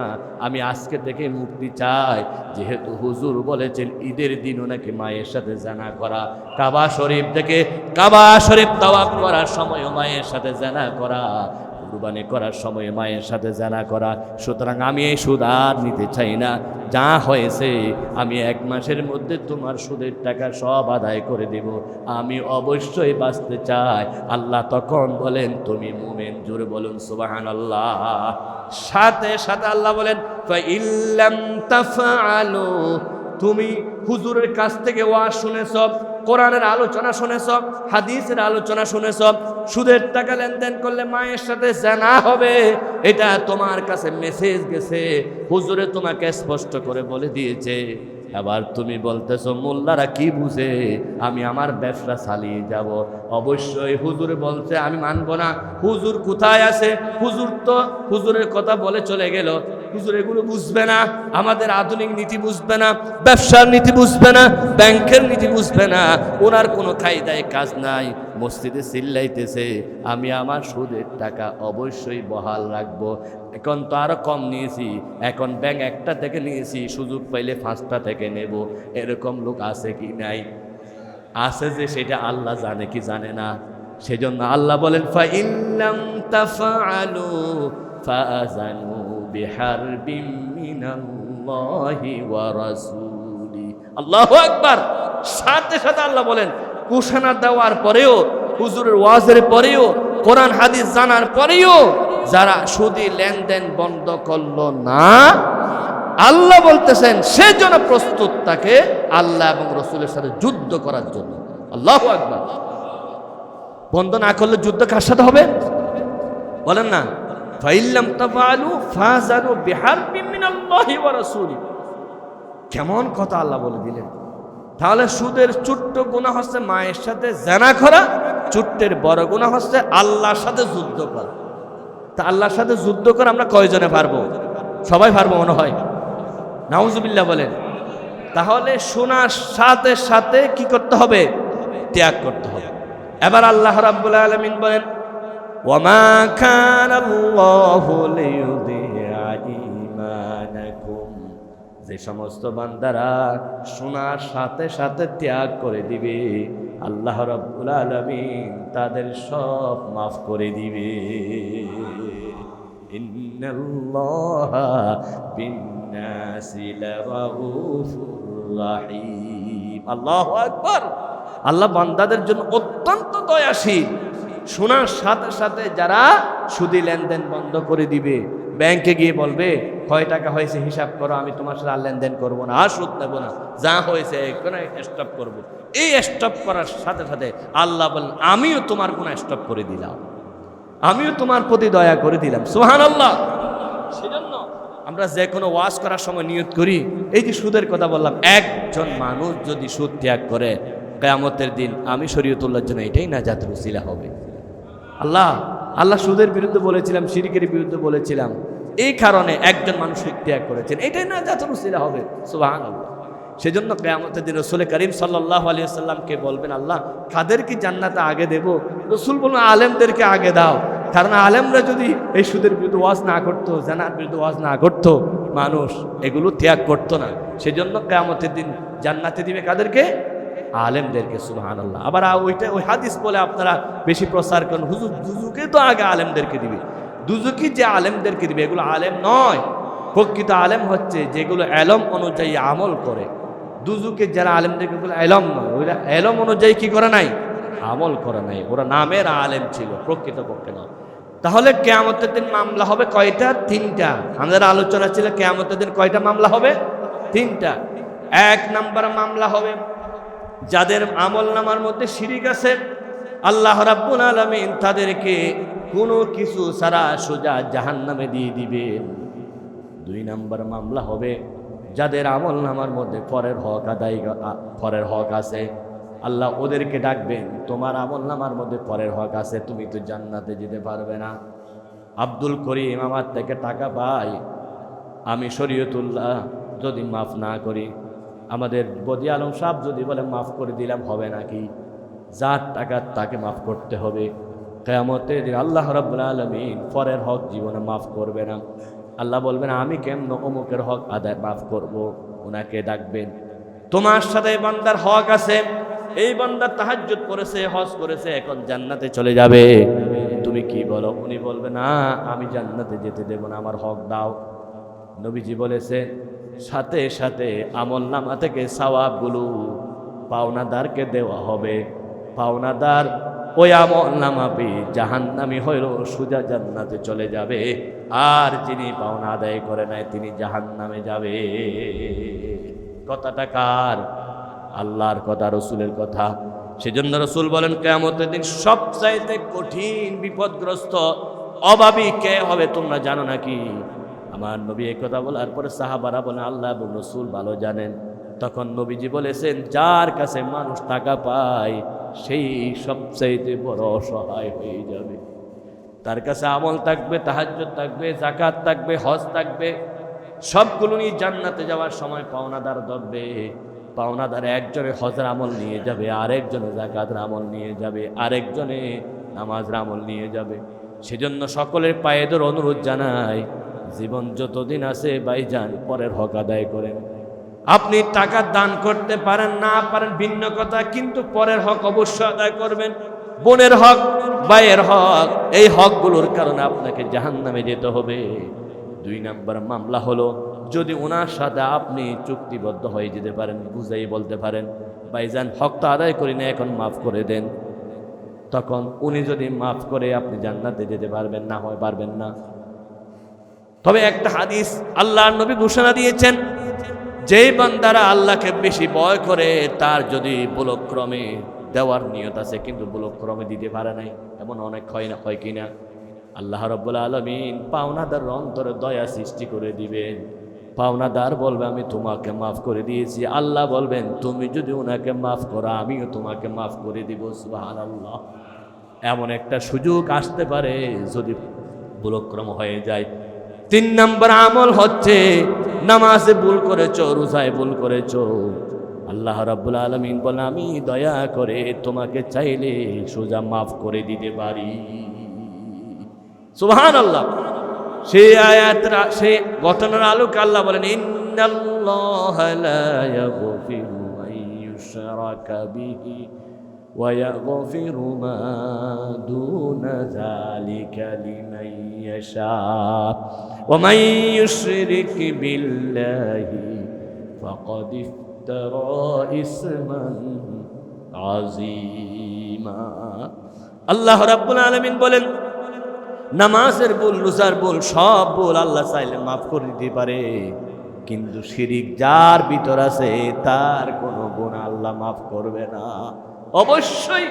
আমি আজকে থেকে মুক্তি চাই। যেহেতু হুজুর বলেছেন ঈদের দিনও নাকি মায়ের সাথে জানা করা, কাবা শরীফ থেকে কাবা শরীফ তাওয়াফ করার সময় মায়ের সাথে জানা করা, কুরবানি করার সময় মায়ের সাথে জানা করা। সুতরাং আমি এই সুদ আর নিতে চাই না। যা হয়েছে আমি ১ মাসের মধ্যে তোমার সুদের টাকা সব আদায় করে দেব। আমি অবশ্যই বাঁচতে চাই। আল্লাহ তখন বলেন, তুমি মুমিন। জোরে বলুন সুবহানাল্লাহ। সাথে সাথে আল্লাহ বলেন, ফাইল্লাম তাফআলু, তুমি হুজুরের কাছ থেকে ওয়াজ শুনেছ, কোরআনের আলোচনা শুনেছ, হাদিসের আলোচনা শুনেছ, সুদের টাকা লেনদেন করলে মায়ের সাথে জানা হবে, এটা তোমার কাছে মেসেজ গেছে, হুজুরে তোমাকে স্পষ্ট করে বলে দিয়েছে। আবার তুমি বলতেছো মোল্লারা কি বুঝে, আমি আমার ব্যবসা চালিয়ে যাব। অবশ্যই হুজুরে বলছে, আমি মানব না। হুজুর কোথায় আছে? হুজুর তো হুজুরের কথা বলে চলে গেল। হুজুর এগুলো বুঝবে না, আমাদের আধুনিক নীতি বুঝবে না, ব্যবসার নীতি বুঝবে না, ব্যাংকের নীতি বুঝবে না। ওনার কোনো কায়দায় কাজ নাই। মসজিদে চিল্লাইতেছে, আমি আমার সুদের টাকা অবশ্যই বহাল রাখবো। এখন তো আরো কম নিয়েছি, এখন ব্যাংক 1টা থেকে নিয়েছি, সুযোগ পাইলে 5টা থেকে নেব। এরকম লোক আছে কি নাই? আছে, যে সেটা আল্লাহ জানে কি জানে না। সেজন্য আল্লাহ বলেন, ফাইল্লাম তাফআলু ফাআযানু বিহারবিম মিনাল্লাহি ওয়া রাসূলি। আল্লাহু আকবার। সাথে সাথে আল্লাহ বলেন, ঘোষণা দেওয়ার পরেও, হুজুরের ওয়াজের পরেও, কোরআন হাদিস জানার পরেও যারা সুদী লেনদেন বন্ধ করলো না, আল্লাহ বলতেছেন সেজন্য প্রস্তুত তাকে আল্লাহ এবং রসুলের সাথে যুদ্ধ করার জন্য। আল্লাহু আকবার। বন্ধ না করলে যুদ্ধ কার সাথে হবে বলেন না? ফাইল্লাম তাফআলু ফাযানু বিহারবিম মিনাল্লাহি ওয়া রাসূলি। কেমন কথা আল্লাহ বলে দিলেন। তাহলে সুদের ছোট্ট গুনাহ হচ্ছে মায়ের সাথে জিনা করা, ছোট্টের বড় গুনাহ হচ্ছে আল্লাহর সাথে যুদ্ধ করা। তা আল্লাহর সাথে যুদ্ধ করে আমরা কয়জনে পারবো? সবাই পারবো মনে হয়। নাউজুবিল্লাহ বলেন। তাহলে শোনার সাথে সাথে কি করতে হবে? ত্যাগ করতে হবে। এবার আল্লাহ রাব্বুল আলামিন বলেন, ওয়ামা কানাল্লাহু লিয়ুদিআ ঈমানাকুম। যে সমস্ত বান্দারা শোনার সাথে সাথে ত্যাগ করে দিবে, আল্লাহ রাব্বুল আলামিন তাদের সব মাফ করে দিবে। ইন্নাল্লাহা বিন্নাসি লারাউফুর রাহিম। আল্লাহু আকবার। আল্লাহ বান্দাদের জন্য অত্যন্ত দয়াশীল। শোনার সাথে সাথে যারা সুদী লেনদেন বন্ধ করে দিবে, ব্যাংকে গিয়ে বলবে কয় টাকা হয়েছে হিসাব করো, আমি তোমার সাথে আর লেনদেন করবো না, আর সুদ নেবো না, যা হয়েছে স্টপ করবো। এই স্টপ করার সাথে সাথে আল্লাহ বলেন, আমিও তোমার গুনাহ স্টপ করে দিলাম। আমিও তোমার প্রতি দয়া করে দিলাম। সুবহানাল্লাহ। সেজন্য আমরা যে কোনো ওয়াজ করার সময় নিয়ত করি, এই যে সুদের কথা বললাম, একজন মানুষ যদি সুদ ত্যাগ করে কিয়ামতের দিন আমি শরীয়তুল্লাহর জন্য এটাই নাজাতের উসিলা হবে। আল্লাহ সুদের বিরুদ্ধে বলেছিলাম, শিরকের বিরুদ্ধে বলেছিলাম, এই কারণে একজন মানুষ সুদ ত্যাগ করেছেন, এটাই নাজাতের উসিলা হবে। সুবহানাল্লাহ। সেজন্য কিয়ামতের দিন রাসূল করিম সাল্লাল্লাহু আলাইহি ওয়াসাল্লামকে বলবেন, আল্লাহ কাদেরকে জান্নাতে আগে দেব? রাসূল বলবেন, আলেমদেরকে আগে দাও। কারণ আলেমরা যদি এই সুদের বিরুদ্ধে ওয়াজ না করতো, জানার বিরুদ্ধে ওয়াজ না করতো, মানুষ এগুলো ত্যাগ করতো না। সেজন্য কিয়ামতের দিন জান্নাতে দিবে কাদেরকে? আলেমদেরকে। সুবহানাল্লাহ। আবার ওই হাদিস বলে আপনারা বেশি প্রচার করেন, হুজুর দুজুকে তো আগে আলেমদেরকে দিবে। দুজুকি যে আলেমদেরকে দিবে, এগুলো আলেম নয়। প্রকৃত আলেম হচ্ছে যেগুলো এলম অনুযায়ী আমল করে। দুজুকে যারা আলেমদেরকে বলে এলম নয়, ওইরা এলম অনুযায়ী কি করে নাই? আমল করে নাই। ওরা নামের আলেম ছিল, প্রকৃত পক্ষে নয়। তাহলে কিয়ামতের দিন মামলা হবে কয়টা? 3টা। আমাদের আলোচনা ছিল কিয়ামতের দিন কয়টা মামলা হবে? 3টা। 1 নাম্বার মামলা হবে যাদের আমল নামার মধ্যে শিরিক আছে, আল্লাহ রাব্বুল আলামিন তাদেরকে কোনো কিছু ছাড়া সোজা জাহান্নামে দিয়ে দিবেন। 2 নাম্বার মামলা হবে যাদের আমল নামার মধ্যে পরের হক আছে, আল্লাহ ওদেরকে ডাকবেন, তোমার আমল নামার মধ্যে পরের হক আছে, তুমি তো জান্নাতে যেতে পারবে না। আব্দুল করিম আমার থেকে টাকা পাই, আমি শরীয়তুল্লাহ যদি মাফ না করি, আমাদের বদি আলম সাহেব যদি বলে মাফ করে দিলাম, হবে নাকি? যার টাকা তাকে মাফ করতে হবে। কিয়ামতে আল্লাহ রাব্বুল আলামিন পরের হক জীবনে মাফ করবে না। আল্লাহ বলবেন, আমি কেমন অমুকের হক আদায় মাফ করব? ওনাকে ডাকবেন, তোমার সাথে বান্দার হক আছে, এই বান্দা তাহাজ্জুদ করেছে, হজ করেছে, এখন জান্নাতে চলে যাবে, তুমি কি বলো? উনি বলবে, না আমি জান্নাতে যেতে দেব না, আমার হক দাও। নবীজি বলেছে, সাথে সাথে আমল নামা থেকে সওয়াবগুলো পাওনাদারকে দেওয়া হবে। পাওনাদার ওই আমল নামা পেয়ে জাহান্নামী হইল সোজা জান্নাতে চলে যাবে, আর যিনি পাওনা আদায় করে নাই তিনি জাহান্নামে যাবে। কথাটা কার? আল্লাহর কথা, রসুলের কথা। সেজন্য রসুল বলেন, কিয়ামতের দিন সবচাইতে কঠিন বিপদগ্রস্ত অভাবী কে হবে তোমরা জানো নাকি? আমার নবী এই কথা বলার পরে সাহাবারা বলেন, আল্লাহ এবং রসুল ভালো জানেন। তখন নবীজি বলেছেন, যার কাছে মানুষ টাকা পায় সেই সবচাইতে বড় অসহায় হয়ে যাবে। তার কাছে আমল থাকবে, তাহাজ্জুদ থাকবে, যাকাত থাকবে, হজ থাকবে, সবগুলো নিয়ে জান্নাতে যাওয়ার সময় পাওনাদার ধরবে। পাওনাদার একজনে হজের আমল নিয়ে যাবে, আরেকজনে যাকাতের আমল নিয়ে যাবে, আরেকজনে নামাজের আমল নিয়ে যাবে। সেজন্য সকলের পায়ে ধরে অনুরোধ জানাই, জীবন যতদিন আছে ভাইজান পরের হক আদায় করেন। আপনি টাকা দান করতে পারেন না পারেন ভিন্ন কথা, কিন্তু পরের হক অবশ্যই আদায় করবেন। বোনের হক, ভাইয়ের হক, এই হকগুলোর কারণে আপনাকে জাহান্নামে যেতে হবে। 2 নাম্বার মামলা হলো, যদি ওনার সাথে আপনি চুক্তিবদ্ধ হয়ে যেতে পারেন, বুঝাই বলতে পারেন, ভাইজান হক তো আদায় করি না, এখন মাফ করে দেন, তখন উনি যদি মাফ করে আপনি জান্নাতে যেতে পারবেন, না হয় পারবেন না। তবে একটা হাদিস আল্লাহর নবী ঘোষণা দিয়েছেন, যেই বান্দারা আল্লাহকে বেশি ভয় করে, তার যদি বুলক্রমে দেওয়ার নিয়ত আছে কিন্তু বুলক্রমে দিতে পারে নাই, এমন অনেক হয় কিনা, আল্লাহ রাব্বুল আলামিন পাওনাদার অন্তরে দয়া সৃষ্টি করে দিবেন। পাওনাদার বলবে, আমি তোমাকে মাফ করে দিয়েছি। আল্লাহ বলবেন, তুমি যদি ওনাকে মাফ করো আমিও তোমাকে মাফ করে দিব। সুবহানাল্লাহ। এমন একটা সুযোগ আসতে পারে যদি বুলক্রম হয়ে যায়। 3 নম্বর আমল হচ্ছে, নামাজে ভুল করেছো, রোজায় ভুল করেছো, আল্লাহ রাব্বুল আলামিন বলেন, আমি দয়া করে তোমাকে চাইলে সোজা মাফ করে দিতে পারি। সুবহানাল্লাহ। সেই আয়াত, সেই ঘটনার আলোকে আল্লাহ বলেন, ইন্নাল্লাহা লা ইয়াগফিরু আন ইউশরাকা বিহি ওয়া ইয়াগফিরু মা দুনা যালিকা লিমান ইয়াশা ওয়া মান ইউশরিক বিল্লাহি ফাকাদ ইফতারা ইসমান আযীমা। আল্লাহ রাব্বুল আলামিন বলেন, নামাজের ভুল, রোজার ভুল, সব ভুল আল্লাহ চাইলে মাফ করে দিতে পারে, কিন্তু শিরিক যার ভিতর আছে তার কোনো গুনাহ আল্লাহ মাফ করবে না। অবশ্যই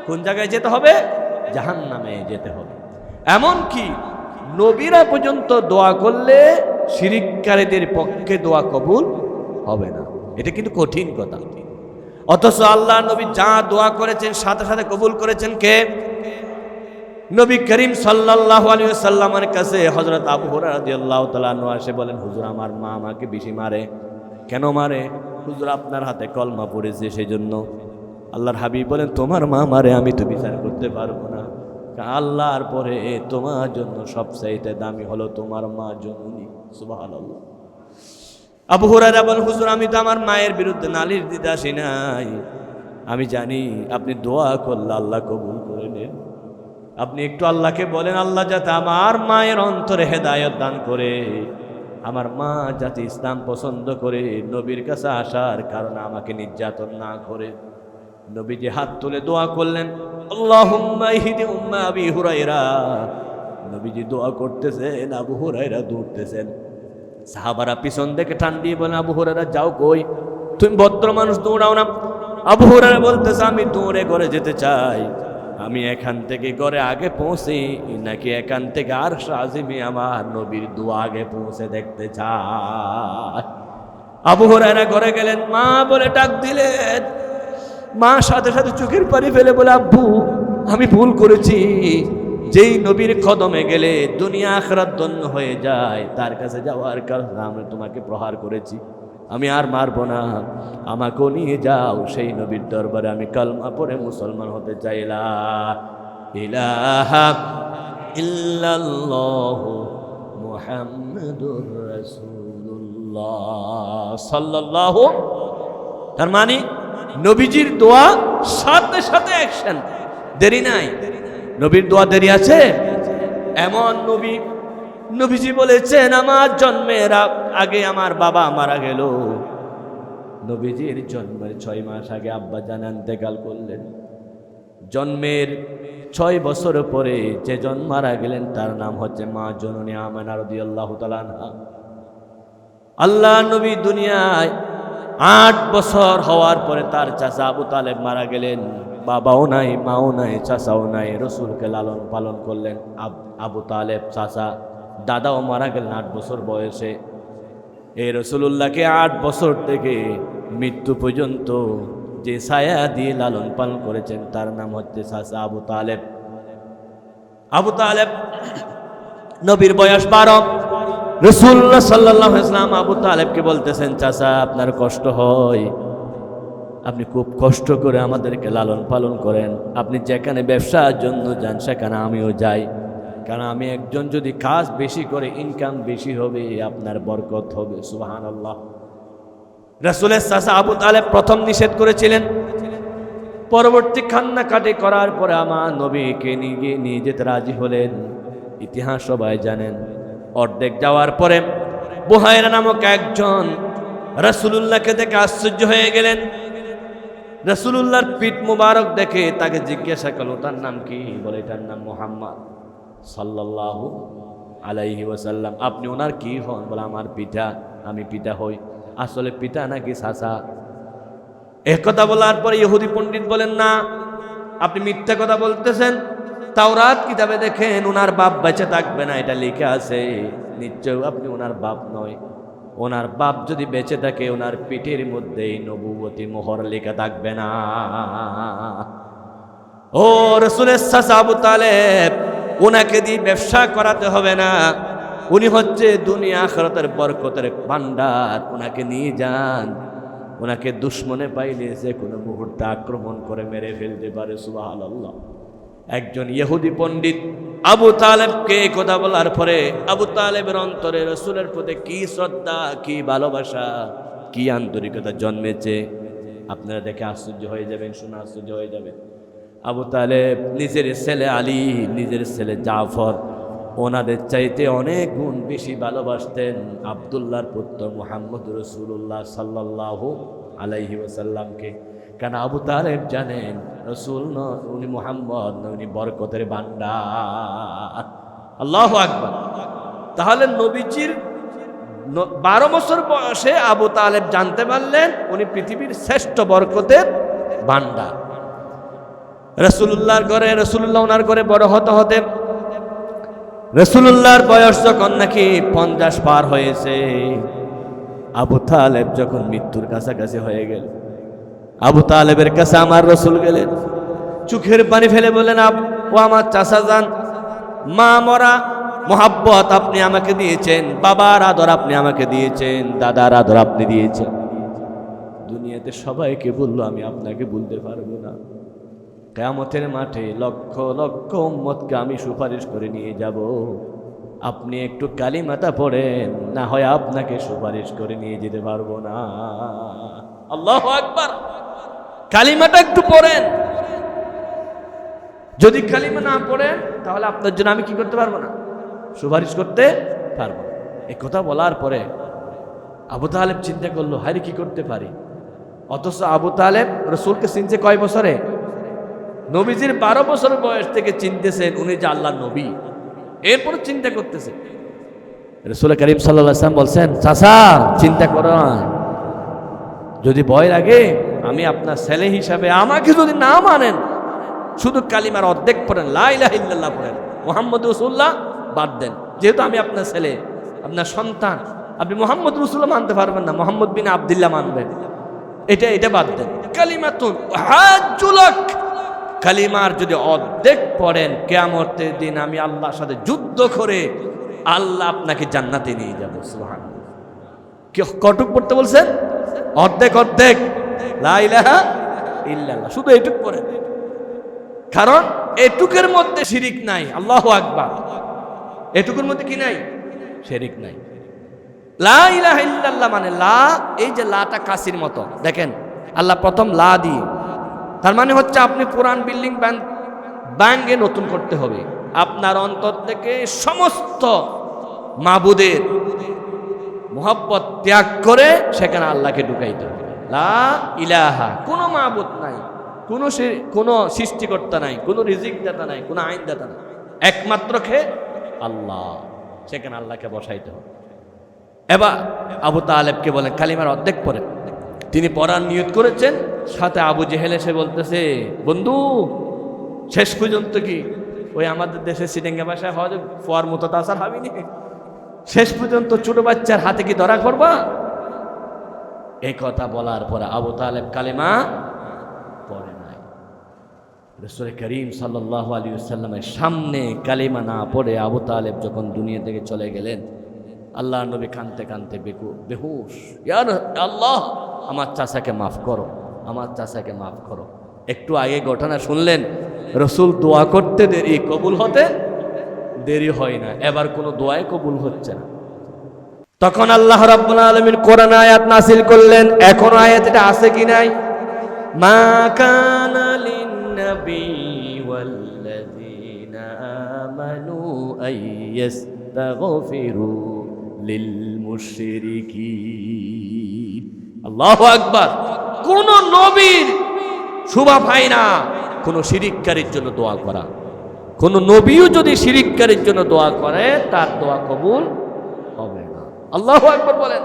কোন জায়গায় যেতে হবে? জাহান্নামে যেতে হবে। এমনকি নবীরা পর্যন্ত দোয়া করলে শিরিককারীদের পক্ষে দোয়া কবুল হবে না। এটা কিন্তু কঠিন কথা। অথচ আল্লাহ নবী যা দোয়া করেছেন সাথে সাথে কবুল করেছেন কে? নবী করিম সাল্লাল্লাহু আলাইহি ওয়াসাল্লামের কাছে হযরত আবু হুরায়রা রাদিয়াল্লাহু তাআলা আনহু এসে বলেন, হুজুর আমার মা আমাকে বেশি মারে। কেন মারে? হুজুর আপনার হাতে কলমা পড়েছে সেজন্য। আল্লাহর হাবিব বলেন, তোমার মা মারে আমি তো বিচার করতে পারবো না। আল্লাহর পরে তোমার জন্য সবচাইতে দামি হলো তোমার মা জননী। সুবহানাল্লাহ। আবু হুরায়রা বলেন, হুজুর আমি তো আমার মায়ের বিরুদ্ধে নালিশ দিতে আসি নাই। আমি জানি আপনি দোয়া করলে আল্লাহ কবুল করে নেন। আপনি একটু আল্লাহকে বলেন, আল্লাহ যাতে আমার মায়ের অন্তরে হেদায়েত দান করে, আমার মা যাতে ইসলাম পছন্দ করে নবীর কাছে আসার কারণে আমাকে নির্যাতন না করে। নবীজি হাত তুলে দোয়া করলেন, আল্লাহুম্মা ইহদি উম্মা আবি হুরায়রা। নবীজি দোয়া করতেছেন, আবু হুরায়রা দৌড়তেছেন। সাহাবারা পিছন থেকে টান দিয়ে বলেন, আবু হুরায়রা যাও কই? তুমি ভদ্র মানুষ, দৌড়াও না। আবু হুরায়রা বলতেছে, আমি দৌড়ে ঘরে যেতে চাই। আমি এখান থেকে ঘরে আগে পৌঁছি নাকি এখান থেকে আরশ আজিমে আমার নবীর দোয়া আগে পৌঁছে দেখতে চাই। আবু হুরায়রা ঘরে গেলেন, মা বলে ডাক দিলেন। মা সাথে সাথে চোখের পানি ফেলে বলে, আব্বু আমি ভুল করেছি। যেই নবীর কদমে গেলে দুনিয়া আখিরাত ধন্য হয়ে যায়, তার কাছে যাওয়ার কারণে আমি তোমাকে প্রহার করেছি। আমি আর মারবো না, আমাকেও নিয়ে যাও সেই নবীর দরবারে। আমি কালমা পড়ে মুসলমান হতে চাই। লা ইলাহা ইল্লাল্লাহু মুহাম্মাদুর রাসূলুল্লাহ সাল্লাল্লাহু। তার মানে নবীজির দোয়া সাথে সাথে অ্যাকশন, দেরি নাই। নবীর দোয়া দেরি আছে? এমন নবীজি বলেছেন, আমার জন্মের আগে আমার বাবা মারা গেল। নবীজির জন্মের 6 মাস আগে আব্বা জান ইন্তেকাল করলেন। জন্মের 6 বছর পরে যে জন মারা গেলেন তার নাম হচ্ছে মা জননী আমেনা রাদিয়াল্লাহু তাআলা আনহা। আল্লাহ নবী দুনিয়ায় 8 বছর হওয়ার পরে তার চাচা আবু তালেব মারা গেলেন। বাবাও নাই, মাও নাই, চাচাও নাই। রসুলকে লালন পালন করলেন আবু তালেব চাচা। দাদাও মারা গেলেন 8 বছর বয়সে। এই রসুলুল্লাহকে 8 বছর থেকে মৃত্যু পর্যন্ত যে ছায়া দিয়ে লালন পালন করেছেন তার নাম হচ্ছে চাচা আবু তালেব। আবু তালেব নবীর বয়স 12। রাসূলুল্লাহ সাল্লাল্লাহু আলাইহি ওয়াসাল্লাম আবু তালেবকে বলতেছেন, চাচা আপনার কষ্ট হয়, আপনি খুব কষ্ট করে আমাদেরকে লালন পালন করেন। আপনি যেখানে ব্যবসার জন্য যান সেখানে আমিও যাই, কারণ আমি একজন যদি কাজ বেশি করে ইনকাম বেশি হবে, আপনার বরকত হবে। সুবহানাল্লাহ। রাসূলের চাচা আবু তালেব প্রথম নিষেধ করেছিলেন, পরবর্তী কান্নাকাটি করার পরে আমার নবীকে নিয়ে যেতে রাজি হলেন। ইতিহাস সবাই জানেন। অর্ধেক যাওয়ার পরে বুহাইরা নামক একজন রাসূলুল্লাহকে দেখে আশ্চর্য হয়ে গেলেন। রাসূলুল্লাহর পিঠ মুবারক দেখে তাকে জিজ্ঞাসা করল, তার নাম কি? বলে, এটার নাম মুহাম্মদ সাল্লাল্লাহু আলাইহি ওয়াসাল্লাম। আপনি ওনার কি হন? বলে, আমার পিতা। আমি পিতা হই। আসলে পিতা নাকি চাচা? এক কথা বলার পরে ইহুদি পণ্ডিত বলেন, না আপনি মিথ্যা কথা বলতেছেন। তাওরাত কিতাবে দেখেন ওনার বাপ বেঁচে থাকবে না, এটা লেখা আছে। নিশ্চয় আপনি ওনার বাপ নয়। ওনার বাপ যদি বেঁচে থাকে ওনার পিঠের মধ্যে নবুয়তি মোহর লেখা থাকবে না। ও রাসূলের চাচা আবু তালেব, ওনাকে দিয়ে ব্যবসা করাতে হবে না। উনি হচ্ছে দুনিয়া আখিরাতের বরকতের ভান্ডার। ওনাকে নিয়ে যান। ওনাকে দুশ্মনে পাইলে যে কোনো মুহূর্তে আক্রমণ করে মেরে ফেলতে পারে। সুবহানাল্লাহ। একজন ইহুদি পণ্ডিত আবু তালেবকে কথা বলার পরে আবু তালেবের অন্তরে রাসূলের প্রতি কি শ্রদ্ধা, কি ভালোবাসা, কি আন্তরিকতা জন্মেছে, আপনারা দেখে আশ্চর্য হয়ে যাবেন, শুনে আশ্চর্য হয়ে যাবেন। আবু তালেব নিজের ছেলে আলী, নিজের ছেলে জাফর, ওনাদের চাইতে অনেক গুণ বেশি ভালোবাসতেন আব্দুল্লাহর পুত্র মুহাম্মদ রাসূলুল্লাহ সাল্লাল্লাহু আলাইহি ওয়াসাল্লামকে। কারণ আবু তালেব জানেন রাসূল নয়, উনি মুহাম্মদ নয়, উনি বরকতের ভান্ডার। আল্লাহু আকবার। তাহলে নবীজির 12 বছর বয়সে আবু তালেব জানতে পারলেন উনি পৃথিবীর শ্রেষ্ঠ বরকতের ভান্ডার। রাসূলুল্লাহর ঘরে, রাসূলুল্লাহ ওনার ঘরে বড় হতে হতে রাসূলুল্লাহর বয়স যখন নাকি 50 পার হয়েছে, আবু তালেব যখন মৃত্যুর কাছাকাছি হয়ে গেল, আবু তালেবের কাছে আমার রাসূল গেলেন, চোখের পানি ফেলে বলেন, ও আমার চাচা যান, মা মরা মোহাব্বত আপনি আমাকে দিয়েছেন, বাবার আদর আপনি আমাকে দিয়েছেন, দাদার আদর আপনি দিয়েছেন, দুনিয়াতে সবাইকে বললো আমি আপনাকে বলতে পারবো না। কিয়ামতের মাঠে লক্ষ লক্ষ উম্মতকে আমি সুপারিশ করে নিয়ে যাব, আপনি একটু কালিমাটা পড়েন, না হয় আপনাকে সুপারিশ করে নিয়ে যেতে পারবো না। আল্লাহু আকবার। কালিমাটা একটু পড়েন, যদি কালিমা না পড়েন তাহলে আপনার জন্য আমি কি করতে পারবো না, সুপারিশ করতে পারবো না। এই কথা বলার পরে আবু তালেব চিন্তা করলো, হায় কি করতে পারি। অথচ আবু তালেব রাসূলকে চিনছে কয় বছরে? নবীজির 12 বছর বয়স থেকে চিনতেছেন উনি যে আল্লাহর নবী। এরপর চিন্তা করতেছে, রাসূল করিম সাল্লাল্লাহু আলাইহি ওয়াসাল্লাম বলছেন, চাচা চিন্তা করো না, যদি ভয় লাগে আমি আপনার ছেলে হিসাবে, আমাকে যদি না মানেন শুধু কালিমার অর্ধেক পড়েন, লা ইলাহা ইল্লাল্লাহ পড়েন, মুহাম্মদুর রাসূলুল্লাহ বাদ দেন, যেহেতু আমি আপনার ছেলে, আপনার সন্তান, আপনি মুহাম্মদ রাসূলুল্লাহ মানতে পারবেন না, মুহাম্মদ বিন আব্দুল্লাহ মানবেন, এটা বাদ দেন। কালিমাতুন হাজ্জুলাক, কালিমার যদি অর্ধেক পড়েন, কিয়ামতের দিন আমি আল্লাহর সাথে যুদ্ধ করে আল্লাহ আপনাকে জান্নাতে নিয়ে যাব। সুবহানাল্লাহ। কি কটুক পড়তে বলছেন? অর্ধেক অর্ধেক, লা ইলাহা ইল্লাল্লাহ, শুধু এটুক পড়েন, কারণ এটুকের মধ্যে শিরিক নাই। আল্লাহু আকবার। এটুকুর মধ্যে কি নাই? শিরিক নাই। লা ইলাহা ইল্লাল্লাহ মানে লা, এই যে লাটা কাসির মতো, দেখেন আল্লাহ প্রথম লা দিয়ে, তার মানে হচ্ছে আপনি পুরান বিল্ডিং ব্যাঙ্গে নতুন করতে হবে, আপনার অন্তর থেকে সমস্ত মাবুদের মুহাব্বত ত্যাগ করে সেখানে আল্লাহকে ঢুকাইতে হবে। লা ইলাহা, কোনো মাবুদ নাই, কোনো সৃষ্টিকর্তা নাই, কোনো রিজিকদাতা নাই, কোনো আইনদাতা নাই, একমাত্র কে আল্লাহ, সেখানে আল্লাহকে বসাইতে হবে। এবার আবু তালেবকে বলেন কালিমার অর্ধেক পড়েন। তিনি পড়ার নিয়ত করেছেন, সাথে আবু জেহেল এসে বলতেছে, বন্ধু শেষ পর্যন্ত কি ওই আমাদের দেশে সিটেঙ্গা ভাষায় হওয়া ফোয়ার মতো তাসার হাবিনি, শেষ পর্যন্ত ছোট বাচ্চার হাতে কি ধরা করবা? এই কথা বলার পরে আবু তালেব কালিমা পড়ে নাই। রাসূল করিম সাল্লাল্লাহু আলাইহি ওয়াসাল্লামের সামনে কালিমা না পড়ে আবু তালেব যখন দুনিয়া থেকে চলে গেলেন, আল্লাহ নবী কাঁদতে কাঁদতে বেহুশ, ইয়া আল্লাহ আমার চাচাকে মাফ করো, আমার চাচাকে মাফ করো। একটু আগে ঘটনা শুনলেন, রাসূল দোয়া করতে দেরি, কবুল হতে দেরি হয় না, এবার কোনো দোয়াই কবুল হচ্ছে না। তখন আল্লাহ রাব্বুল আলামিন কোরআন আয়াত নাযিল করলেন। এখন আয়াত এটা আছে কি নাই? মা কানা লিন-নবী ওয়াল্লাযীনা আমানু আইয়াস্তাগফিরু লিল মুশরিকিন। আল্লাহু আকবার। কোন নবীর শোভা পায় না কোন শিরিককারীর জন্য দোয়া করা। কোন নবীও যদি শিরিককারীর জন্য দোয়া করে তার দোয়া কবুল হবে না। আল্লাহু আকবার বলেন।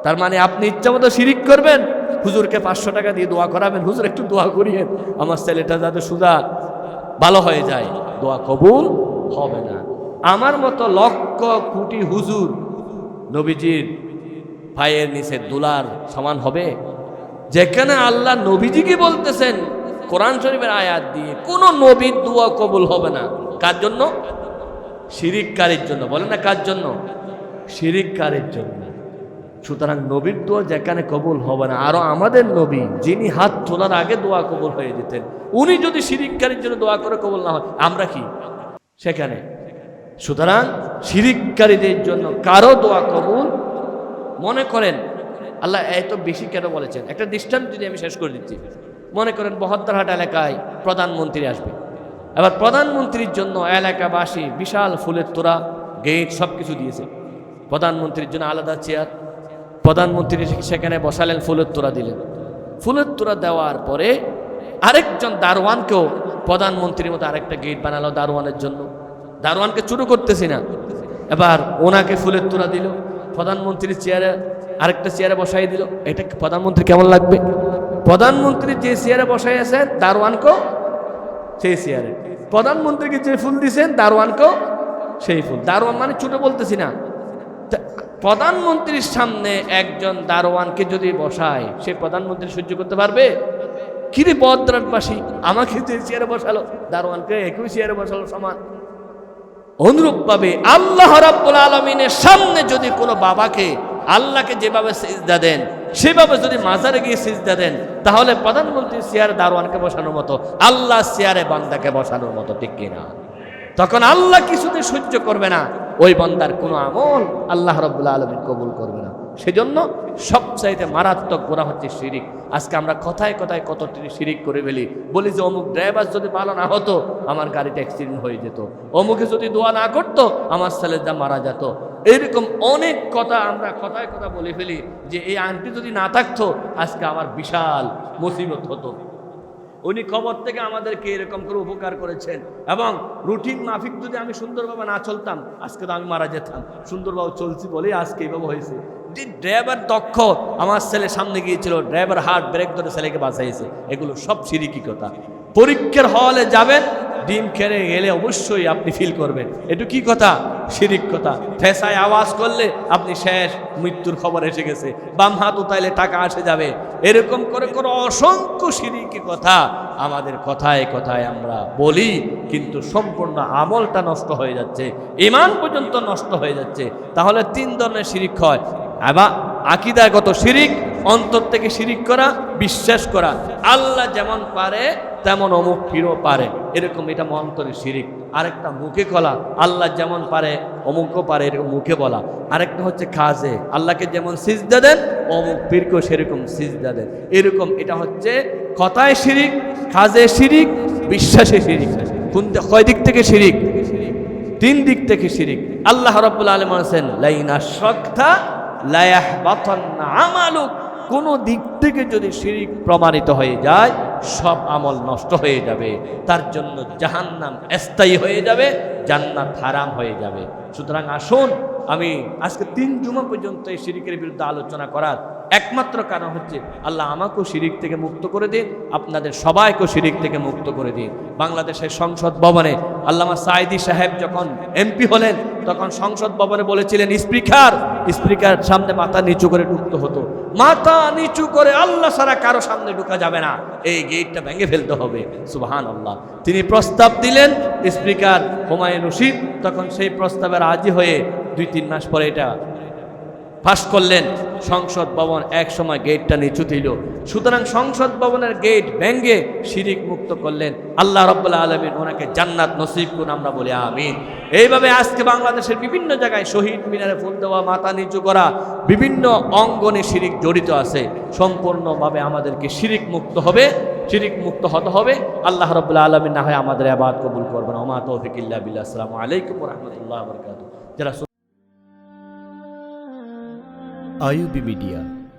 তার মানে আপনি ইচ্ছা মতো শিরিক করবেন, হুজুরকে 500 টাকা দিয়ে দোয়া করাবেন, হুজুর একটু দোয়া করিয়েন আমার ছেলেটা যাতে সুজা ভালো হয়ে যায়, দোয়া কবুল হবে না। আমার মতো লক্ষ কোটি হুজুর নবীজির পায়ের নিচে দুলার সমান হবে? যেখানে আল্লাহ নবীজিকে বলতেছেন কোরআন শরীফের আয়াত দিয়ে কোন নবীর দোয়া কবুল হবে না। কার জন্য? শিরিককারীর জন্য। বলেন না কার জন্য? শিরিককারীর জন্য। সুতরাং নবীর দোয়া যেখানে কবুল হবে না, আরো আমাদের নবী যিনি হাত তোলার আগে দোয়া কবুল হয়ে যেতেন, উনি যদি শিরিককারীর জন্য দোয়া করে কবুল না হয়, আমরা কি সেখানে? সুতরাং শিরিককারীদের জন্য কারো দোয়া কবুল। মনে করেন আল্লাহ এত বেশি কেন বলেছেন, একটা দৃষ্টান্ত যদি আমি শেষ করে দিচ্ছি। মনে করেন বহদ্দারহাট এলাকায় প্রধানমন্ত্রী আসবে, এবার প্রধানমন্ত্রীর জন্য এলাকাবাসী বিশাল ফুলের তোড়া, গেট সব কিছু দিয়েছে। প্রধানমন্ত্রীর জন্য আলাদা চেয়ার, প্রধানমন্ত্রী সেখানে বসালেন, ফুলের তোড়া দিলেন। ফুলের তোড়া দেওয়ার পরে আরেকজন দারোয়ানকেও প্রধানমন্ত্রীর মতো আরেকটা গেট বানালো দারোয়ানের জন্য। দারোয়ানকে চুরু করতেছি না, এবার ওনাকে ফুলের তোড়া দিল, প্রধানমন্ত্রীর চেয়ারে আরেকটা চেয়ারে বসাই দিল। এটা প্রধানমন্ত্রী কেমন লাগবে? প্রধানমন্ত্রী যে চেয়ারে বসাই আছেন দারোয়ানকেও সেই চেয়ারে, প্রধানমন্ত্রীকে যে ফুল দিয়েছেন দারোয়ানকেও সেই ফুল। দারোয়ান মানে ছোট বলতেছি না, প্রধানমন্ত্রীর সামনে একজন দারোয়ানকে যদি বসায়, সে প্রধানমন্ত্রী সহ্য করতে পারবে? কিরে বদ্রাটবাসী, আমাকে তো চেয়ারে বসালো, দারোয়ানকে একই চেয়ারে বসালো সমান। অনুরূপভাবে আল্লাহ রাব্বুল আলামিনের সামনে যদি কোনো বাবাকে, আল্লাহকে যেভাবে সিজদা দেন সেভাবে যদি মাজারে গিয়ে সিজদা দেন, তাহলে প্রধানমন্ত্রীর চেয়ারে দারোয়ানকে বসানোর মতো, আল্লাহ চেয়ারে বান্দাকে বসানোর মতো, ঠিক কিনা? তখন আল্লাহ কিছুতে সহ্য করবে না, ওই বান্দার কোনো আমল আল্লাহ রাব্বুল আলামিন কবুল করবে না। সেজন্য সবচাইতে মারাত্মক গুনাহ হচ্ছে শিরিক। আজকে আমরা কথায় কথায় কত শিরিক করে ফেলি। বলি যে অমুক ড্রাইভার যদি ভালো না হতো আমার গাড়িটা অ্যাক্সিডেন্ট হয়ে যেত, অমুকে যদি দোয়া না করতো আমার ছেলেটা মারা যেত। এরকম অনেক কথা আমরা কথায় কথা বলে ফেলি যে এই আন্টি যদি না থাকতো আজকে আমার বিশাল মুসিবত হতো। উনি খবর থেকে আমাদেরকে এরকম করে উপকার করেছেন, এবং রুটিন মাফিক যদি আমি সুন্দরভাবে না চলতাম আজকে তো আমি মারা যেতাম। সুন্দরভাবে চলছি বলেই আজকে এইভাবে হয়েছে। যে ড্রাইভার দক্ষ, আমার ছেলে সামনে গিয়েছিল, ড্রাইভার হার্ট ব্রেক ধরে ছেলেকে বাঁচাইছে, এগুলো সব শিরিকি কথা। পরীক্ষার হলে যাবেন, ডিম খেয়ে গেলে অবশ্যই আপনি ফিল করবেন একটু কি কথা, শিরিক কথা। ফেসায় আওয়াজ করলে আপনি শেষ, মৃত্যুর খবর এসে গেছে। বাম হাত উঠাইলে টাকা আসে যাবে। এরকম করে করে অসংখ্য শিরিকি কথা আমাদের কথায় কথায় আমরা বলি, কিন্তু সম্পূর্ণ আমলটা নষ্ট হয়ে যাচ্ছে, ঈমান পর্যন্ত নষ্ট হয়ে যাচ্ছে। তাহলে তিন ধরনের শিরিক হয়। আবার আকীদাগত শিরিক, অন্তর থেকে শিরিক করা, বিশ্বাস করা আল্লাহ যেমন পারে তেমন অমুক পীরও পারে, এরকম এটা অন্তরের শিরিক। আরেকটা মুখে বলা, আল্লাহ যেমন পারে অমুকও পারে, এরকম মুখে বলা। আরেকটা হচ্ছে কাজে, আল্লাহকে যেমন সিজদা দেন অমুক পীরকেও সেরকম সিজদা দেন, এরকম। এটা হচ্ছে কথায় শিরিক, কাজে শিরিক, বিশ্বাসে শিরিক। কয় দিক থেকে শিরিক? তিন দিক থেকে শিরিক। আল্লাহ রাব্বুল আলামিন বলেছেন লাইন আশরাকতা লা ইয়াহবাতান্না আমালুক। কোন দিক থেকে যদি শিরিক প্রমাণিত হয়ে যায় সব আমল নষ্ট হয়ে যাবে, তার জন্য জাহান্নাম স্থায়ী হয়ে যাবে, জান্নাত হারাম হয়ে যাবে। সুতরাং আসুন, আমি আজকে 3 জুমা পর্যন্ত এই শিরিকের বিরুদ্ধে আলোচনা করার একমাত্র কারণ হচ্ছে আল্লাহ আমাকেও শিরিক থেকে মুক্ত করে দিন, আপনাদের সবাইকেও শিরিক থেকে মুক্ত করে দিন। বাংলাদেশের সংসদ ভবনে আল্লামা সাঈদী সাহেব যখন এমপি হলেন তখন সংসদ ভবনে বলেছিলেন স্পিকার সামনে মাথা নিচু করে ঢুকতে হতো। মাথা নিচু করে আল্লাহ ছাড়া কারো সামনে ঢোকা যাবে না, এই গেটটা ভেঙে ফেলতে হবে। সুবহানাল্লাহ। তিনি প্রস্তাব দিলেন, স্পিকার হুমায়ুন রশিদ তখন সেই প্রস্তাবে রাজি হয়ে 2-3 মাস পরে এটা পাস করলেন। সংসদ ভবন এক সময় গেটটা নিচু দিল। সুতরাং সংসদ ভবনের গেট ভেঙে শিরিক মুক্ত করলেন। আল্লাহ রাব্বুল আলামিন ওনাকে জান্নাত নসিব করুন, আমরা বলি আমিন। এইভাবে আজকে বাংলাদেশের বিভিন্ন জায়গায় শহীদ মিনারে ফুল দেওয়া, মাথা নিচু করা, বিভিন্ন অঙ্গনে শিরিক জড়িত আছে। সম্পূর্ণভাবে আমাদেরকে শিরিক মুক্ত হতে হবে। আল্লাহ রাব্বুল আলামিন না হয় আমাদের ইবাদত কবুল করবেন। ওয়া মা তৌফিক ইল্লা বিল্লাহ। আসসালামু আলাইকুম ওয়া রাহমাতুল্লাহি ওয়া বারাকাতুহু। যারা
আইইউবি মিডিয়া